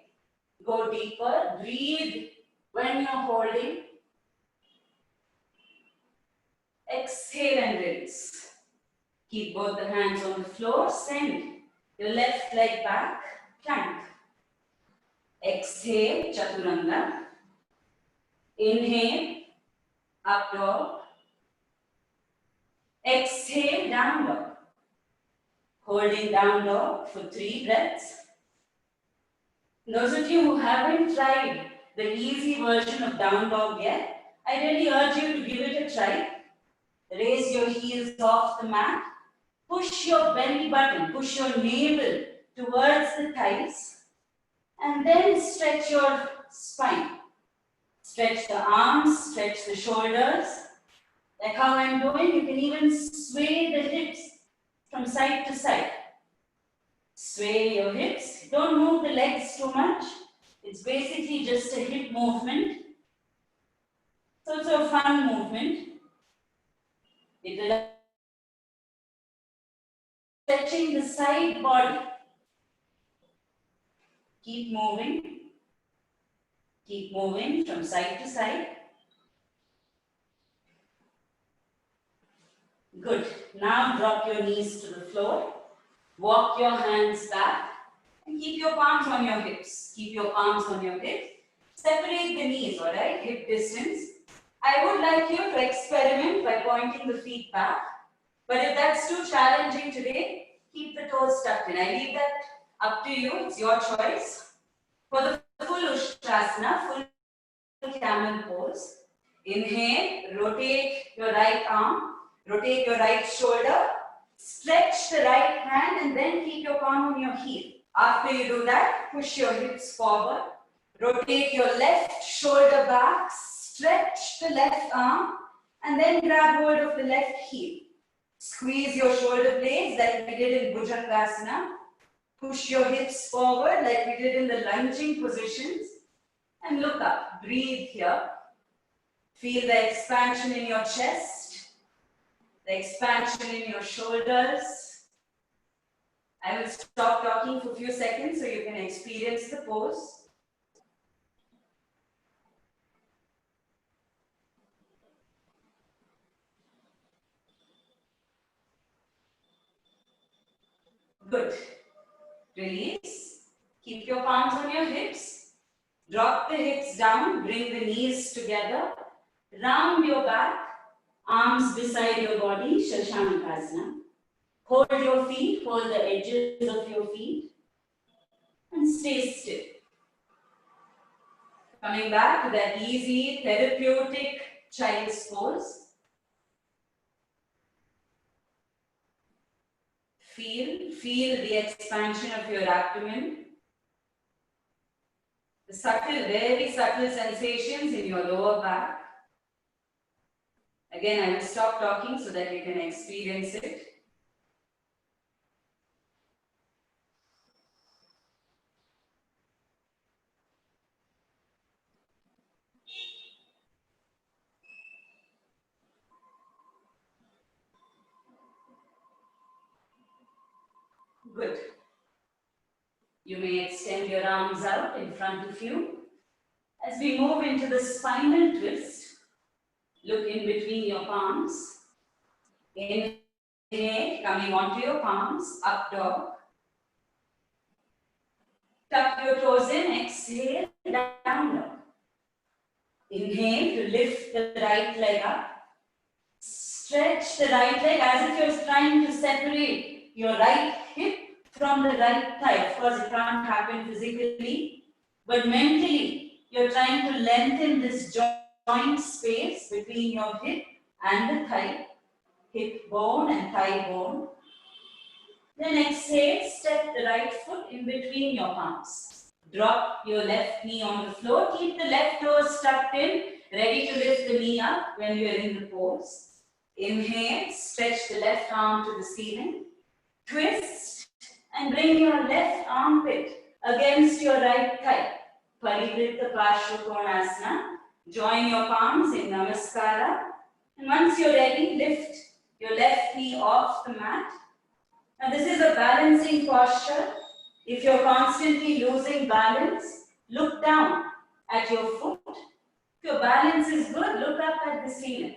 go deeper, breathe when you're holding. Exhale and release. Keep both the hands on the floor. Send your left leg back. Plank. Exhale, chaturanga. Inhale, up dog. Exhale, down dog. Holding down dog for 3 breaths. Those of you who haven't tried the easy version of down dog yet, I really urge you to give it a try. Raise your heels off the mat. Push your belly button, push your navel towards the thighs. And then stretch your spine. Stretch the arms, stretch the shoulders. Like how I'm doing, you can even sway the hips from side to side. Sway your hips. Don't move the legs too much. It's basically just a hip movement. So it's a fun movement. It will stretching the side body. Keep moving. Keep moving from side to side. Good. Now drop your knees to the floor. Walk your hands back and keep your palms on your hips. Keep your palms on your hips. Separate the knees, alright? Hip distance. I would like you to experiment by pointing the feet back. But if that's too challenging today, keep the toes tucked in. I leave that up to you. It's your choice. For the full Ustrasana, full camel pose. Inhale, rotate your right arm, rotate your right shoulder, stretch the right hand and then keep your palm on your heel. After you do that, push your hips forward, rotate your left shoulder back, stretch the left arm And then grab hold of the left heel. Squeeze your shoulder blades like we did in Bhujangasana. Push your hips forward like we did in the lunging positions. And look up. Breathe here. Feel the expansion in your chest, the expansion in your shoulders. I will stop talking for a few seconds so you can experience the pose. Good. Release. Keep your palms on your hips. Drop the hips down. Bring the knees together. Round your back. Arms beside your body. Shashankasana. Hold your feet. Hold the edges of your feet. And stay still. Coming back to that easy, therapeutic child's pose. Feel the expansion of your abdomen. The subtle, very subtle sensations in your lower back. Again, I will stop talking so that you can experience it. Good. You may extend your arms out in front of you. As we move into the spinal twist, look in between your palms. Inhale, coming onto your palms, up dog. Tuck your toes in, exhale, down dog. Inhale to lift the right leg up. Stretch the right leg as if you're trying to separate your right hip from the right thigh. Of course, it can't happen physically, but mentally, you're trying to lengthen this joint space between your hip and the thigh, hip bone and thigh bone. Then exhale, step the right foot in between your palms. Drop your left knee on the floor. Keep the left toes tucked in, ready to lift the knee up when you're in the pose. Inhale, stretch the left arm to the ceiling. Twist and bring your left armpit against your right thigh. Parivritta Parshvakonasana. Join your palms in Namaskara. And once you're ready, lift your left knee off the mat. Now this is a balancing posture. If you're constantly losing balance, look down at your foot. If your balance is good, look up at the ceiling.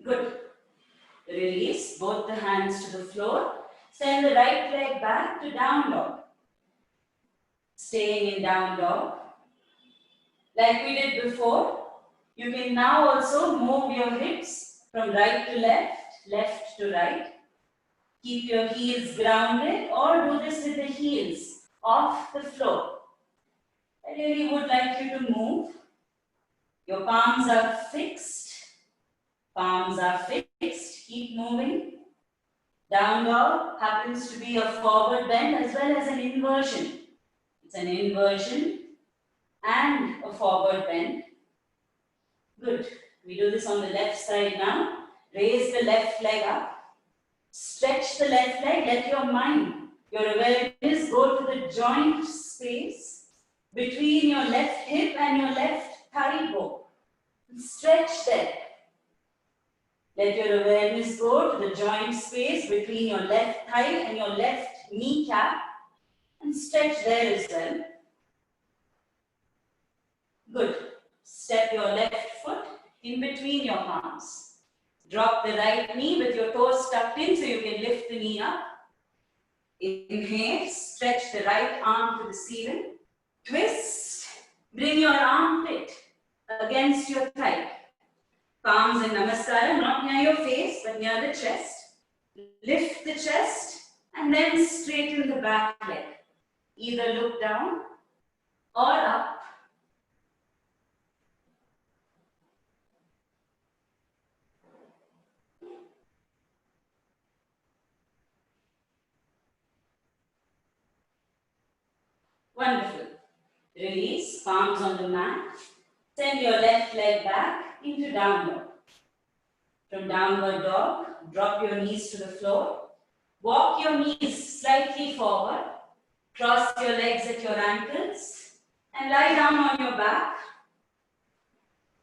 Good. Release both the hands to the floor. Send the right leg back to down dog. Staying in down dog. Like we did before, you can now also move your hips from right to left, left to right. Keep your heels grounded or do this with the heels off the floor. I really would like you to move. Your palms are fixed. Palms are fixed. Keep moving. Down dog happens to be a forward bend as well as an inversion. It's an inversion and a forward bend. Good. We do this on the left side now. Raise the left leg up. Stretch the left leg. Let your mind, your awareness go to the joint space between your left hip and your left thigh bone. Stretch there. Let your awareness go to the joint space between your left thigh and your left kneecap and stretch there as well. Good. Step your left foot in between your palms. Drop the right knee with your toes tucked in so you can lift the knee up. Inhale, stretch the right arm to the ceiling. Twist. Bring your armpit against your thigh. Palms in Namaskara, not near your face, but near the chest. Lift the chest and then straighten the back leg. Either look down or up. Wonderful. Release, palms on the mat. Send your left leg back into down dog. From downward dog, drop your knees to the floor. Walk your knees slightly forward. Cross your legs at your ankles and lie down on your back.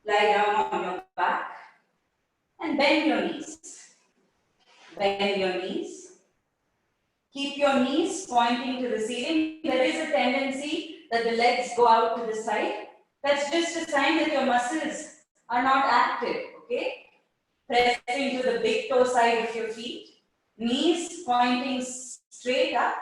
Lie down on your back and bend your knees. Bend your knees. Keep your knees pointing to the ceiling. There is a tendency that the legs go out to the side. That's just a sign that your muscles are not active, okay? Press into the big toe side of your feet. Knees pointing straight up.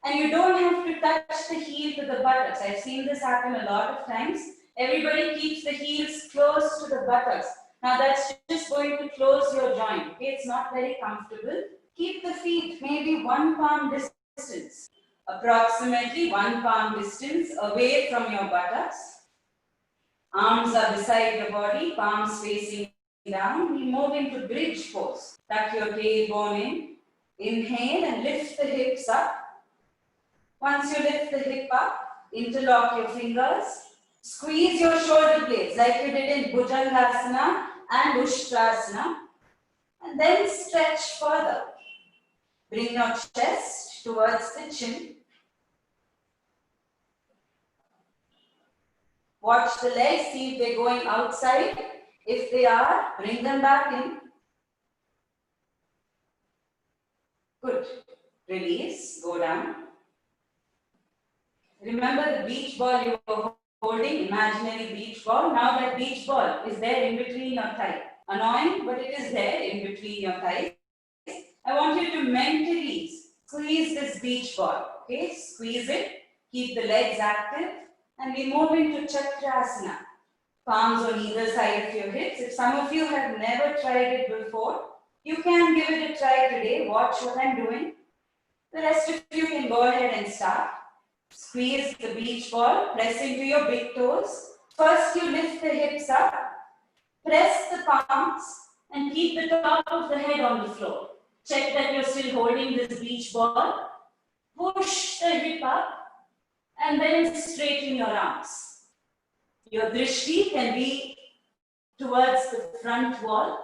And you don't have to touch the heel to the buttocks. I've seen this happen a lot of times. Everybody keeps the heels close to the buttocks. Now that's just going to close your joint, okay? It's not very comfortable. Keep the feet maybe 1 palm distance, approximately 1 palm distance away from your buttocks. Arms are beside your body, palms facing down. We move into bridge pose. Tuck your tailbone in. Inhale and lift the hips up. Once you lift the hip up, interlock your fingers. Squeeze your shoulder blades like you did in Bhujangasana and Ushtrasana. And then stretch further. Bring your chest towards the chin. Watch the legs, see if they're going outside. If they are, bring them back in. Good. Release, go down. Remember the beach ball you were holding, imaginary beach ball. Now that beach ball is there in between your thighs. Annoying, but it is there in between your thighs. I want you to mentally squeeze this beach ball. Okay, squeeze it. Keep the legs active. And we move into Chakrasana. Palms on either side of your hips. If some of you have never tried it before, you can give it a try today. Watch what I'm doing. The rest of you can go ahead and start. Squeeze the beach ball, press into your big toes. First, you lift the hips up, press the palms, and keep the top of the head on the floor. Check that you're still holding this beach ball. Push the hip up, and then straighten your arms. Your drishti can be towards the front wall,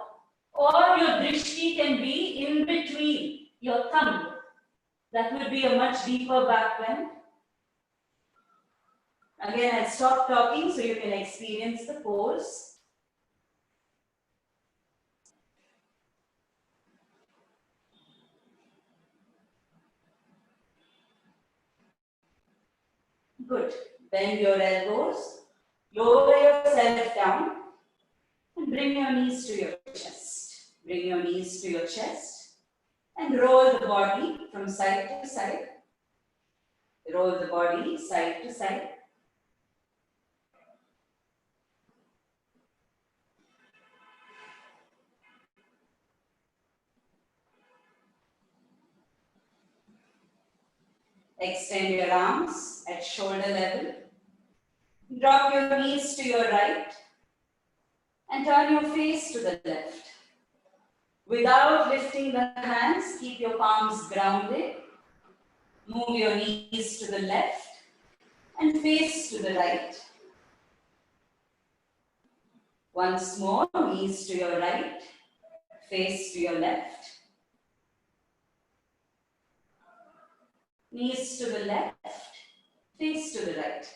or your drishti can be in between your thumb. That would be a much deeper back bend. Again, I'll stop talking so you can experience the pose. Good. Bend your elbows, lower yourself down, and bring your knees to your chest. Bring your knees to your chest and roll the body from side to side. Roll the body side to side. Extend your arms at shoulder level. Drop your knees to your right and turn your face to the left. Without lifting the hands, keep your palms grounded. Move your knees to the left and face to the right. Once more, knees to your right, face to your left. Knees to the left, face to the right.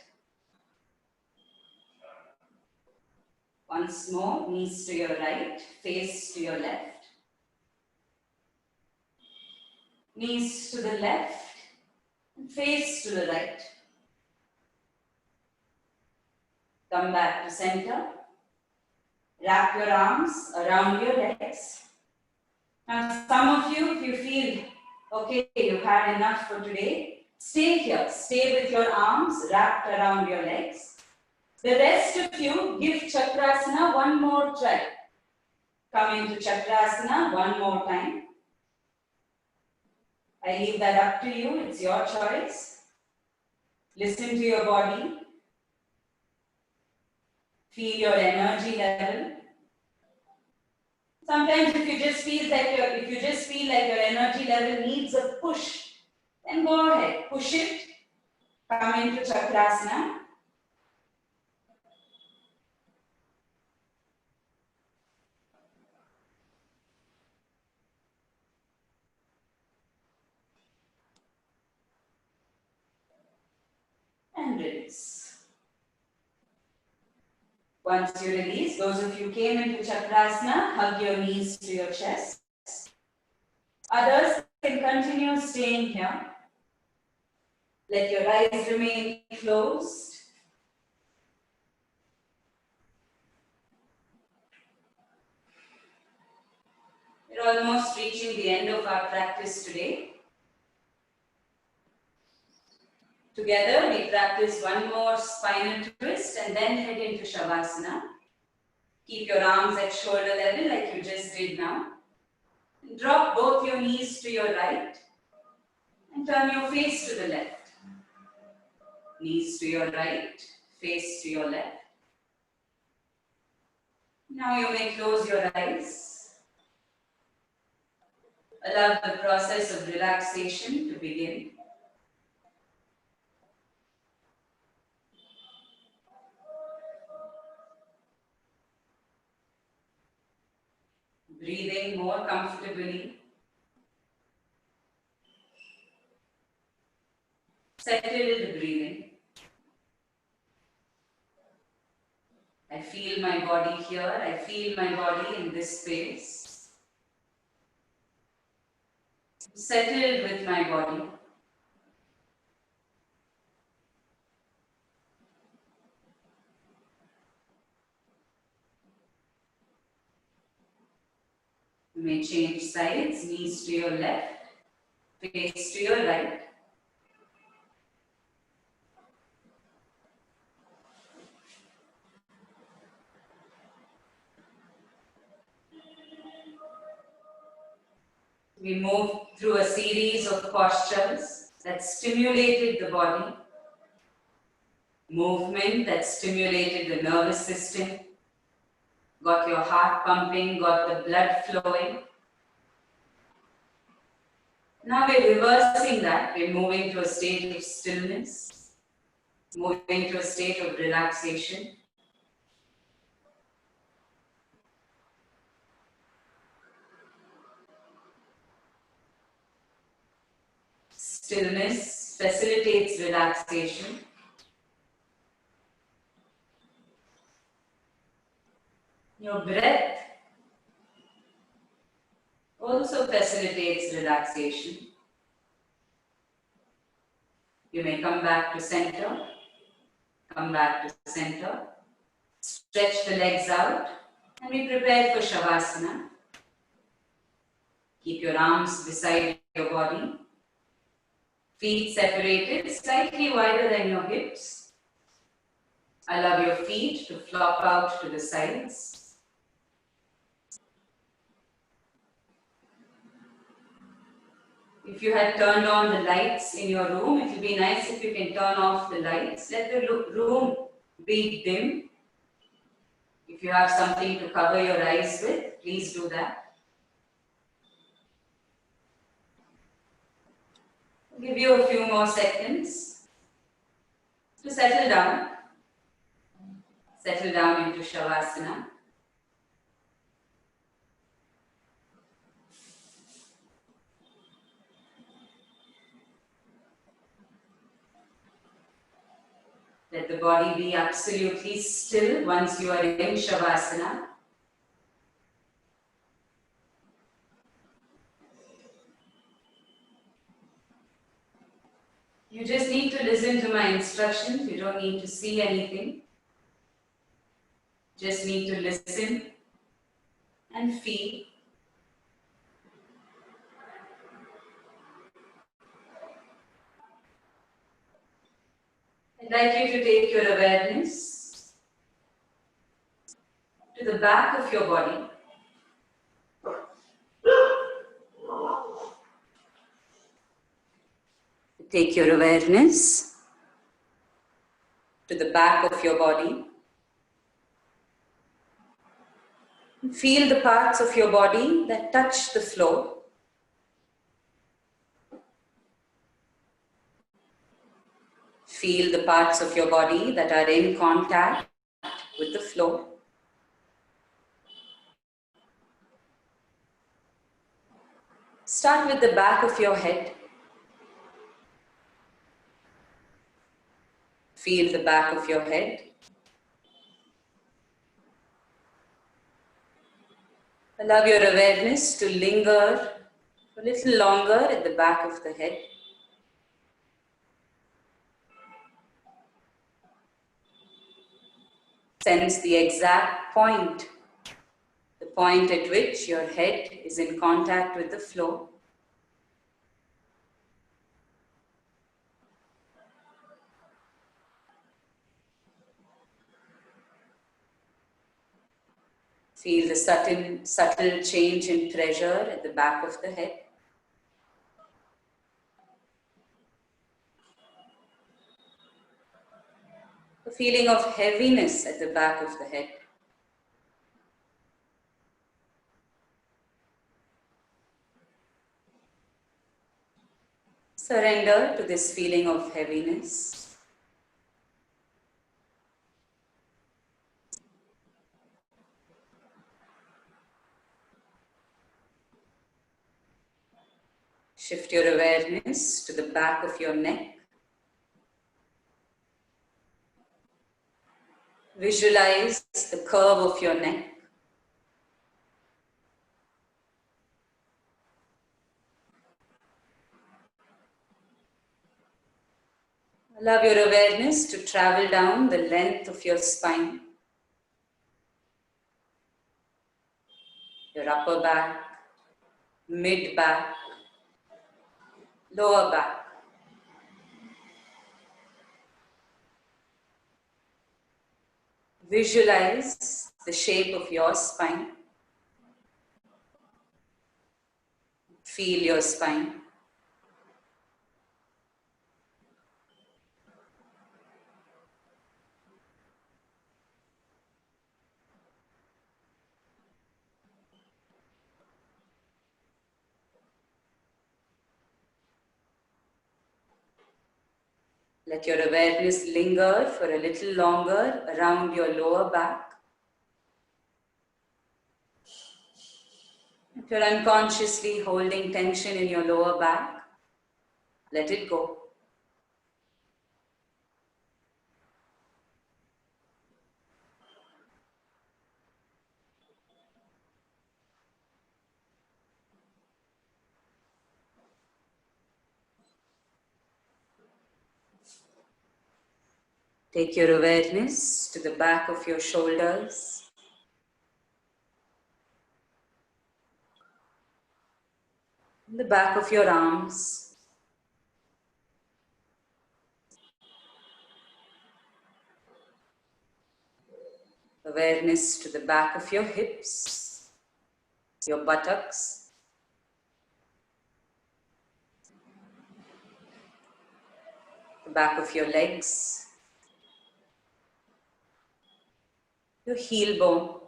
Once more, knees to your right, face to your left. Knees to the left, face to the right. Come back to center. Wrap your arms around your legs. Now, some of you, if you feel okay, you've had enough for today, stay here. Stay with your arms wrapped around your legs. The rest of you, give Chakrasana one more try. Come into Chakrasana one more time. I leave that up to you. It's your choice. Listen to your body. Feel your energy level. Sometimes if you just feel like your energy level needs a push, then go ahead, push it. Come into Chakrasana. And release. Once you release, those of you came into Chakrasana, hug your knees to your chest. Others can continue staying here. Let your eyes remain closed. We're almost reaching the end of our practice today. Together, we practice one more spinal twist and then head into Shavasana. Keep your arms at shoulder level like you just did now. Drop both your knees to your right and turn your face to the left. Knees to your right, face to your left. Now you may close your eyes. Allow the process of relaxation to begin. Breathing more comfortably. Settle the breathing. I feel my body here. I feel my body in this space. Settled with my body. You may change sides, knees to your left, face to your right. We move through a series of postures that stimulated the body, movement that stimulated the nervous system, got your heart pumping, got the blood flowing. Now we're reversing that. We're moving to a state of stillness, moving to a state of relaxation. Stillness facilitates relaxation. Your breath also facilitates relaxation. You may come back to center, come back to center, stretch the legs out, and be prepared for Shavasana. Keep your arms beside your body, feet separated, slightly wider than your hips. Allow your feet to flop out to the sides. If you had turned on the lights in your room, it would be nice if you can turn off the lights. Let the room be dim. If you have something to cover your eyes with, please do that. I'll give you a few more seconds to settle down. Settle down into Shavasana. Let the body be absolutely still once you are in Shavasana. You just need to listen to my instructions. You don't need to see anything. Just need to listen and feel. I'd like you to take your awareness to the back of your body. Take your awareness to the back of your body. Feel the parts of your body that touch the floor. Feel the parts of your body that are in contact with the floor. Start with the back of your head. Feel the back of your head. Allow your awareness to linger a little longer at the back of the head. Sense the exact point, the point at which your head is in contact with the floor. Feel the subtle change in pressure at the back of the head. A feeling of heaviness at the back of the head. Surrender to this feeling of heaviness. Shift your awareness to the back of your neck. Visualize the curve of your neck. Allow your awareness to travel down the length of your spine. Your upper back, mid back, lower back. Visualize the shape of your spine. Feel your spine. Let your awareness linger for a little longer around your lower back. If you're unconsciously holding tension in your lower back, let it go. Take your awareness to the back of your shoulders. The back of your arms. Awareness to the back of your hips, your buttocks. The back of your legs. Your heel bone.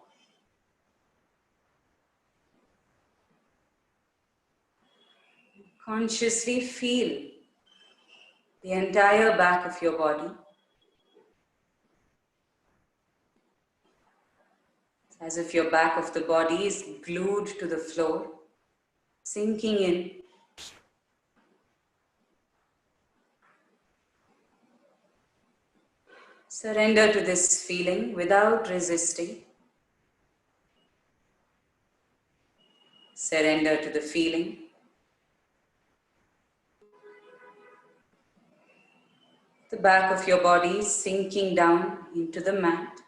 Consciously feel the entire back of your body. As if your back of the body is glued to the floor, sinking in. Surrender to this feeling without resisting. Surrender to the feeling. The back of your body sinking down into the mat.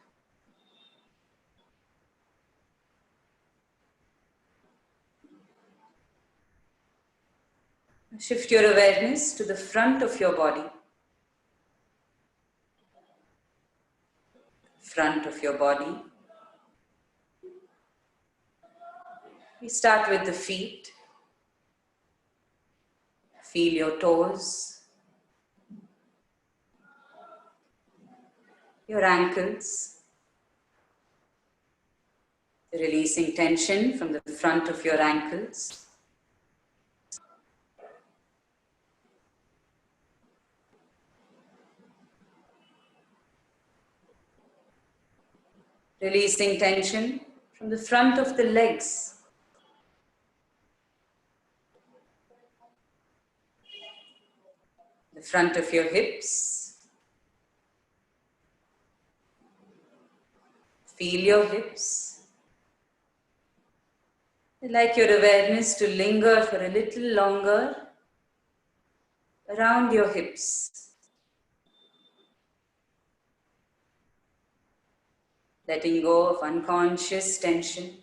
Shift your awareness to the front of your body. Front of your body. We start with the feet. Feel your toes, your ankles, releasing tension from the front of your ankles. Releasing tension from the front of the legs. The front of your hips. Feel your hips. I'd like your awareness to linger for a little longer around your hips. Letting go of unconscious tension.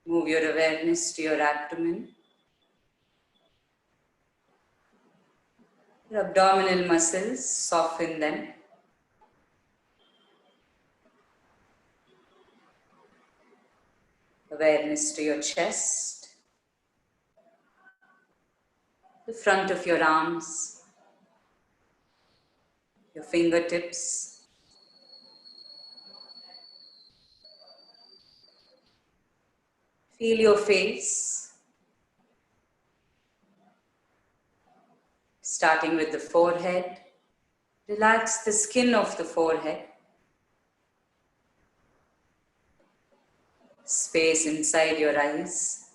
Move your awareness to your abdomen. Your abdominal muscles, soften them. Awareness to your chest, the front of your arms, your fingertips. Feel your face, starting with the forehead. Relax the skin of the forehead. Space inside your eyes.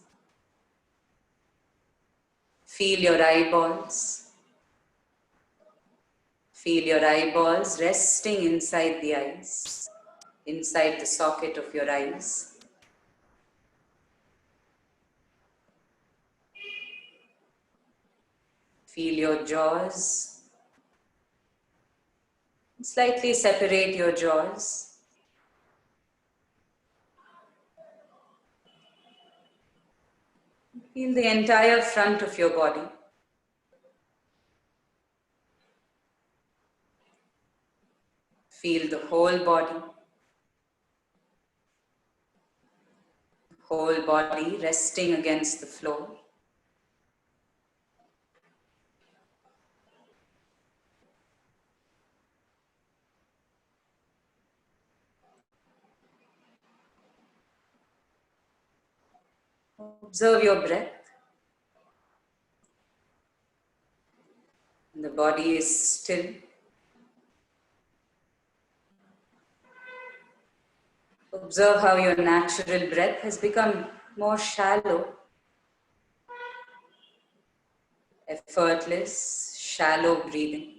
Feel your eyeballs. Feel your eyeballs resting inside the eyes, inside the socket of your eyes. Feel your jaws. Slightly separate your jaws. Feel the entire front of your body. Feel the whole body. Whole body resting against the floor. Observe your breath. The body is still. Observe how your natural breath has become more shallow, effortless, shallow breathing.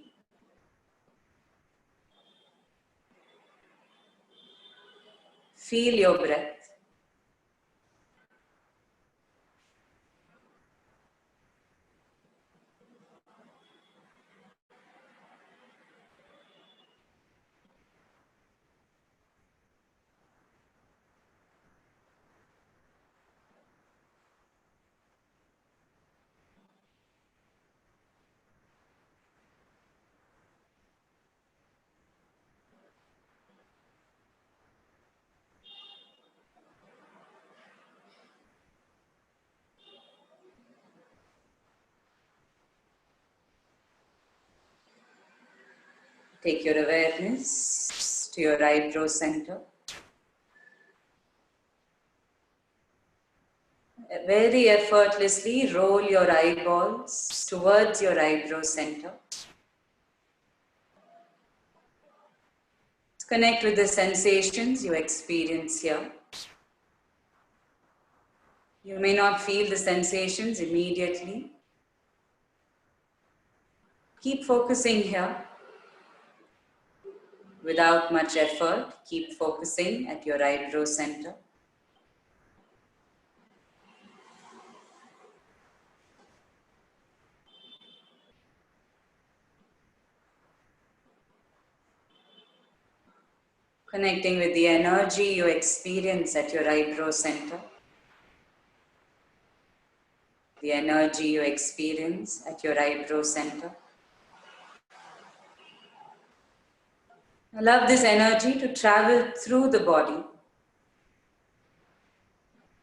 Feel your breath. Take your awareness to your eyebrow center. Very effortlessly roll your eyeballs towards your eyebrow center. Connect with the sensations you experience here. You may not feel the sensations immediately. Keep focusing here. Without much effort, keep focusing at your eyebrow center. Connecting with the energy you experience at your eyebrow center. The energy you experience at your eyebrow center. Allow this energy to travel through the body.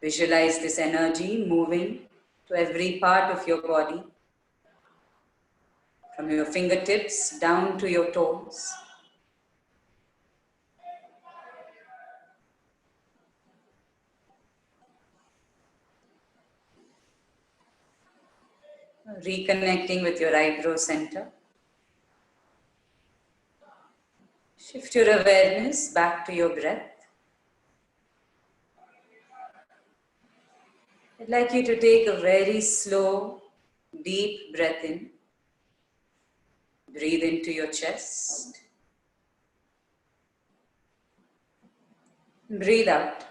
Visualize this energy moving to every part of your body, from your fingertips down to your toes. Reconnecting with your eyebrow center. Shift your awareness back to your breath. I'd like you to take a very slow, deep breath in. Breathe into your chest. Breathe out.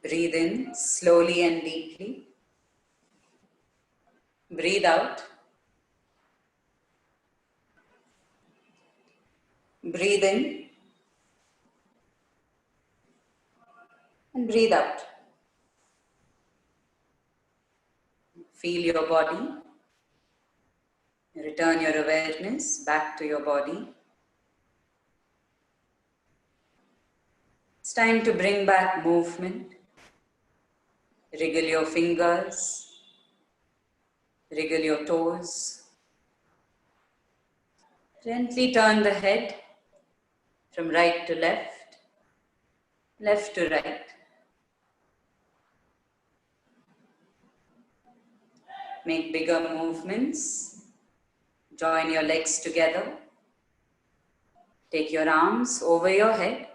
Breathe in slowly and deeply. Breathe out. Breathe in and breathe out. Feel your body. Return your awareness back to your body. It's time to bring back movement. Wriggle your fingers. Wriggle your toes. Gently turn the head from right to left, left to right. Make bigger movements. Join your legs together. Take your arms over your head.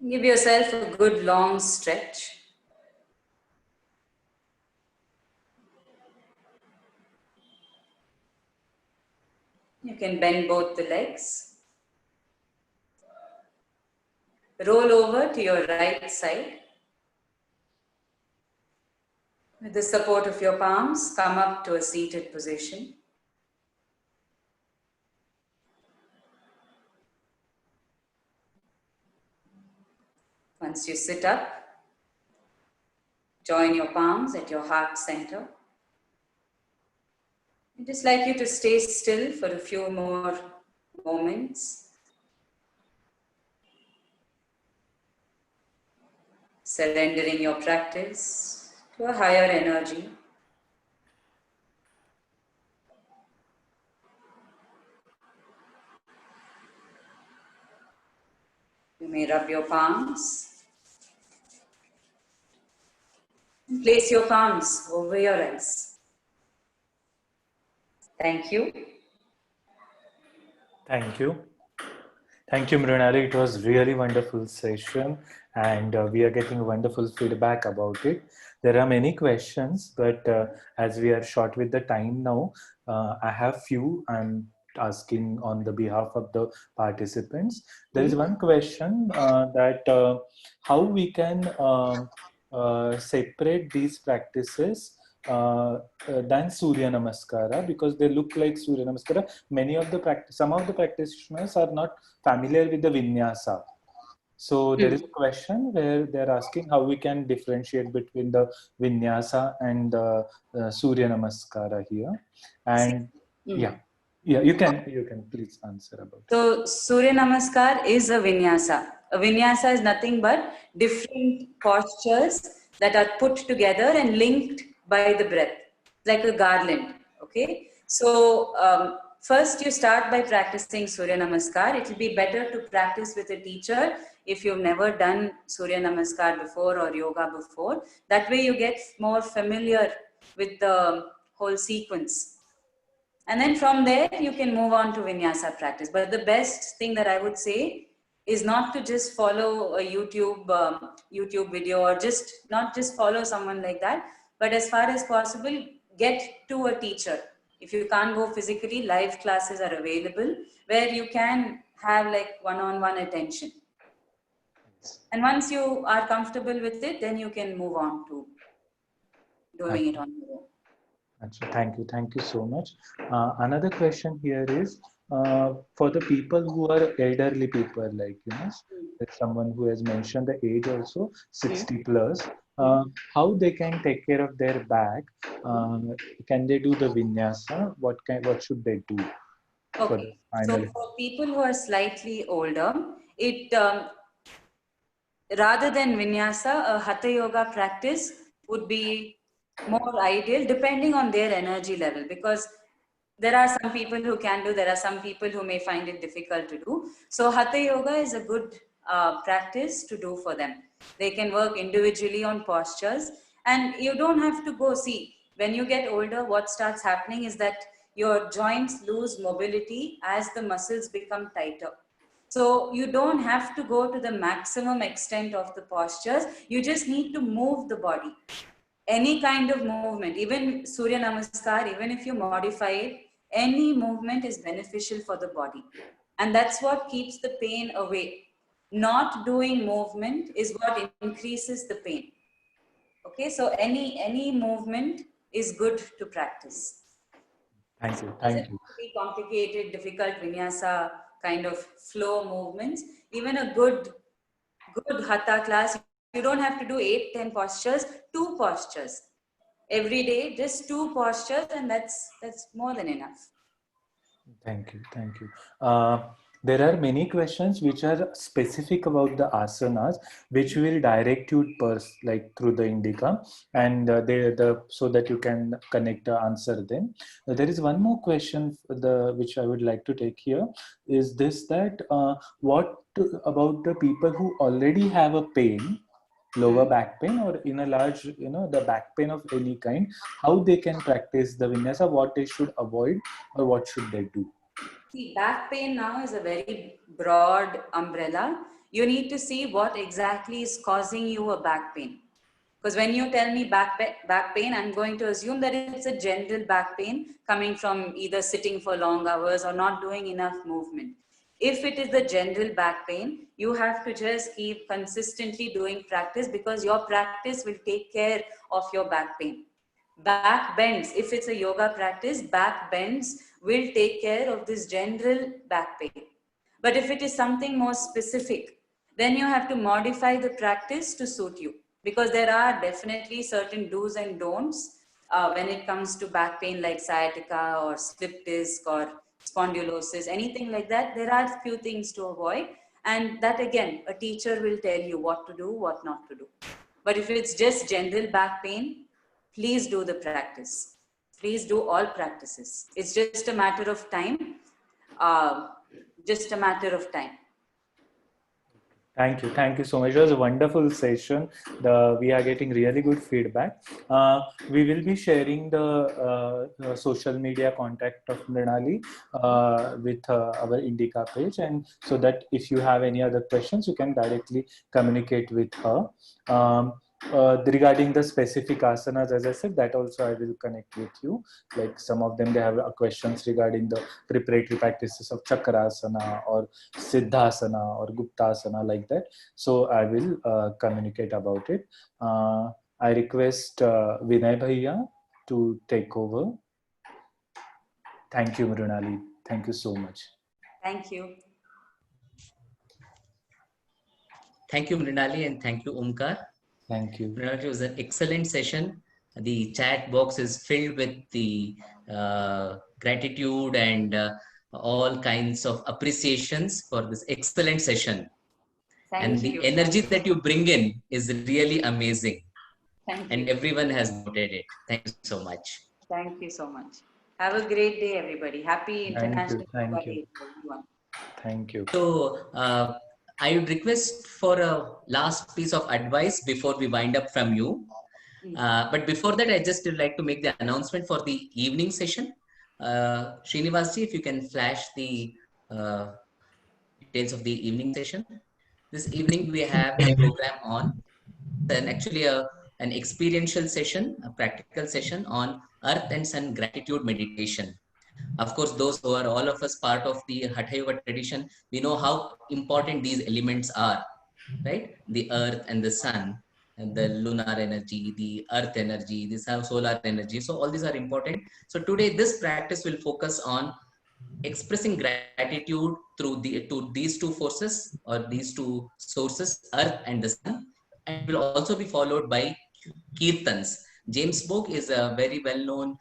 Give yourself a good long stretch. You can bend both the legs. Roll over to your right side. With the support of your palms, come up to a seated position. Once you sit up, join your palms at your heart center. I'd just like you to stay still for a few more moments. Surrendering your practice to a higher energy. You may rub your palms. And place your palms over your eyes. Thank you. Thank you. Thank you, Mrinali. It was really wonderful session, and we are getting wonderful feedback about it. There are many questions, but as we are short with the time now, I have few I'm asking on the behalf of the participants. There is one question that how we can separate these practices than Surya Namaskara, because they look like Surya Namaskara. Some of the practitioners are not familiar with the vinyasa. So there is a question where they're asking how we can differentiate between the vinyasa and the Surya Namaskara here. And yeah, you can please answer about it. So Surya Namaskar is a vinyasa. A vinyasa is nothing but different postures that are put together and linked by the breath, like a garland. Okay. So first you start by practicing Surya Namaskar. It will be better to practice with a teacher if you've never done Surya Namaskar before or yoga before. That way you get more familiar with the whole sequence. And then from there, you can move on to vinyasa practice. But the best thing that I would say is not to just follow a YouTube video, or not just follow someone like that, but as far as possible, get to a teacher. If you can't go physically, live classes are available where you can have like one-on-one attention. And once you are comfortable with it, then you can move on to doing it on your own. Thank you so much. Another question here is for the people who are elderly people, like there's someone who has mentioned the age also 60 plus. How they can take care of their back? Can they do the vinyasa? What should they do? Okay. So for people who are slightly older, it rather than vinyasa, a hatha yoga practice would be more ideal depending on their energy level, because there are some people who can do, there are some people who may find it difficult to do. So hatha yoga is a good practice to do for them. They can work individually on postures, and you don't have to go see. When you get older, what starts happening is that your joints lose mobility as the muscles become tighter. So you don't have to go to the maximum extent of the postures. You just need to move the body. Any kind of movement, even Surya Namaskar, even if you modify it, any movement is beneficial for the body. And that's what keeps the pain away. Not doing movement is what increases the pain. Okay, so any movement is good to practice. Thank you. Doesn't Thank you. have to be complicated, difficult vinyasa kind of flow movements. Even a good hatha class, you don't have to do 8, 10 postures, 2 postures. Every day, just 2 postures, and that's more than enough. Thank you. Thank you. There are many questions which are specific about the asanas, which will direct you like through the Indica, and so that you can connect answer them. There is one more question which I would like to take here. Is this that what about the people who already have a pain, lower back pain, or in a large, the back pain of any kind, how they can practice the vinyasa, what they should avoid, or what should they do? See, back pain now is a very broad umbrella. You need to see what exactly is causing you a back pain. Because when you tell me back pain, I'm going to assume that it's a general back pain coming from either sitting for long hours or not doing enough movement. If it is the general back pain, you have to just keep consistently doing practice, because your practice will take care of your back pain. Back bends, if it's a yoga practice, back bends will take care of this general back pain. But if it is something more specific, then you have to modify the practice to suit you, because there are definitely certain do's and don'ts when it comes to back pain, like sciatica or slip disc or spondylosis, anything like that. There are few things to avoid, and that again, a teacher will tell you what to do, what not to do. But if it's just general back pain, please do the practice. Please do all practices. It's just a matter of time. Just a matter of time. Thank you. Thank you so much. It was a wonderful session. We are getting really good feedback. We will be sharing the social media contact of Mrinali with our Indica page, and so that if you have any other questions, you can directly communicate with her. Regarding the specific asanas, as I said, that also I will connect with you. Like some of them, they have questions regarding the preparatory practices of Chakrasana or Siddhasana or Guptasana, like that. So I will communicate about it. I request Vinay Bhaiya to take over. Thank you, Mrinali. Thank you so much. Thank you. Thank you, Mrinali, and thank you, Omkar. Thank you. It was an excellent session. The chat box is filled with the gratitude and all kinds of appreciations for this excellent session. Thank the you. energy that you bring in is really amazing. Thank and you. everyone has noted it. Thank you so much. Thank you so much. Have a great day, everybody. Happy International Thank Yoga you. Day to everyone. Thank you. So I would request for a last piece of advice before we wind up from you. But before that, I just would like to make the announcement for the evening session. Srinivasji, if you can flash the details of the evening session. This evening we have a program on, and actually an experiential session, a practical session on Earth and Sun gratitude meditation. Of course, those who are all of us part of the Hatha Yoga tradition, we know how important these elements are, right? The earth and the sun, and the lunar energy, the earth energy, the solar energy. So all these are important. So today, this practice will focus on expressing gratitude to these two forces or these two sources, earth and the sun, and will also be followed by kirtans. James Boak is a very well-known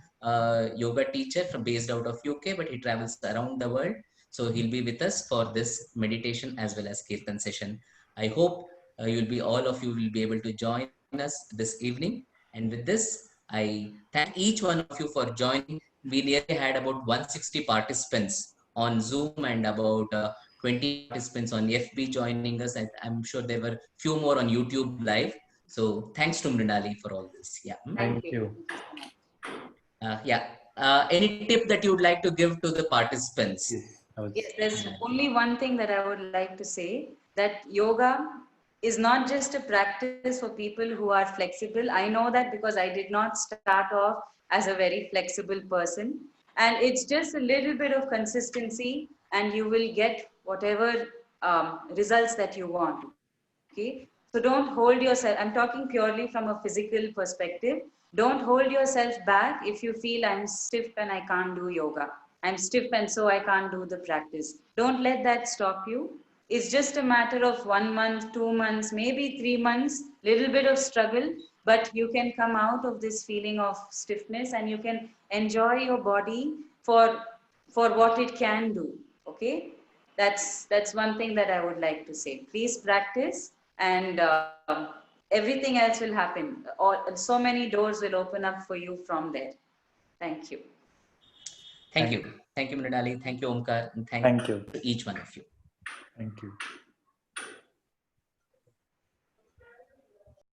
yoga teacher based out of UK, but he travels around the world. So he'll be with us for this meditation as well as kirtan session. I hope all of you will be able to join us this evening. And with this, I thank each one of you for joining. We nearly had about 160 participants on Zoom and about 20 participants on FB joining us. I'm sure there were few more on YouTube live. So thanks to Mrinali for all this. Yeah. Thank you. Yeah. Any tip that you would like to give to the participants? Yes, there's only one thing that I would like to say, that yoga is not just a practice for people who are flexible. I know that because I did not start off as a very flexible person. And it's just a little bit of consistency and you will get whatever results that you want. Okay. So don't hold yourself. I'm talking purely from a physical perspective. Don't hold yourself back if you feel I'm stiff and I can't do yoga. I'm stiff and so I can't do the practice. Don't let that stop you. It's just a matter of 1 month, 2 months, maybe 3 months, little bit of struggle, but you can come out of this feeling of stiffness and you can enjoy your body for what it can do. Okay, that's one thing that I would like to say. Please practice, and everything else will happen. So many doors will open up for you from there. Thank you. Thank you. Thank you, Mrinali. Thank you, Omkar. And Thank you. to each one of you. Thank you.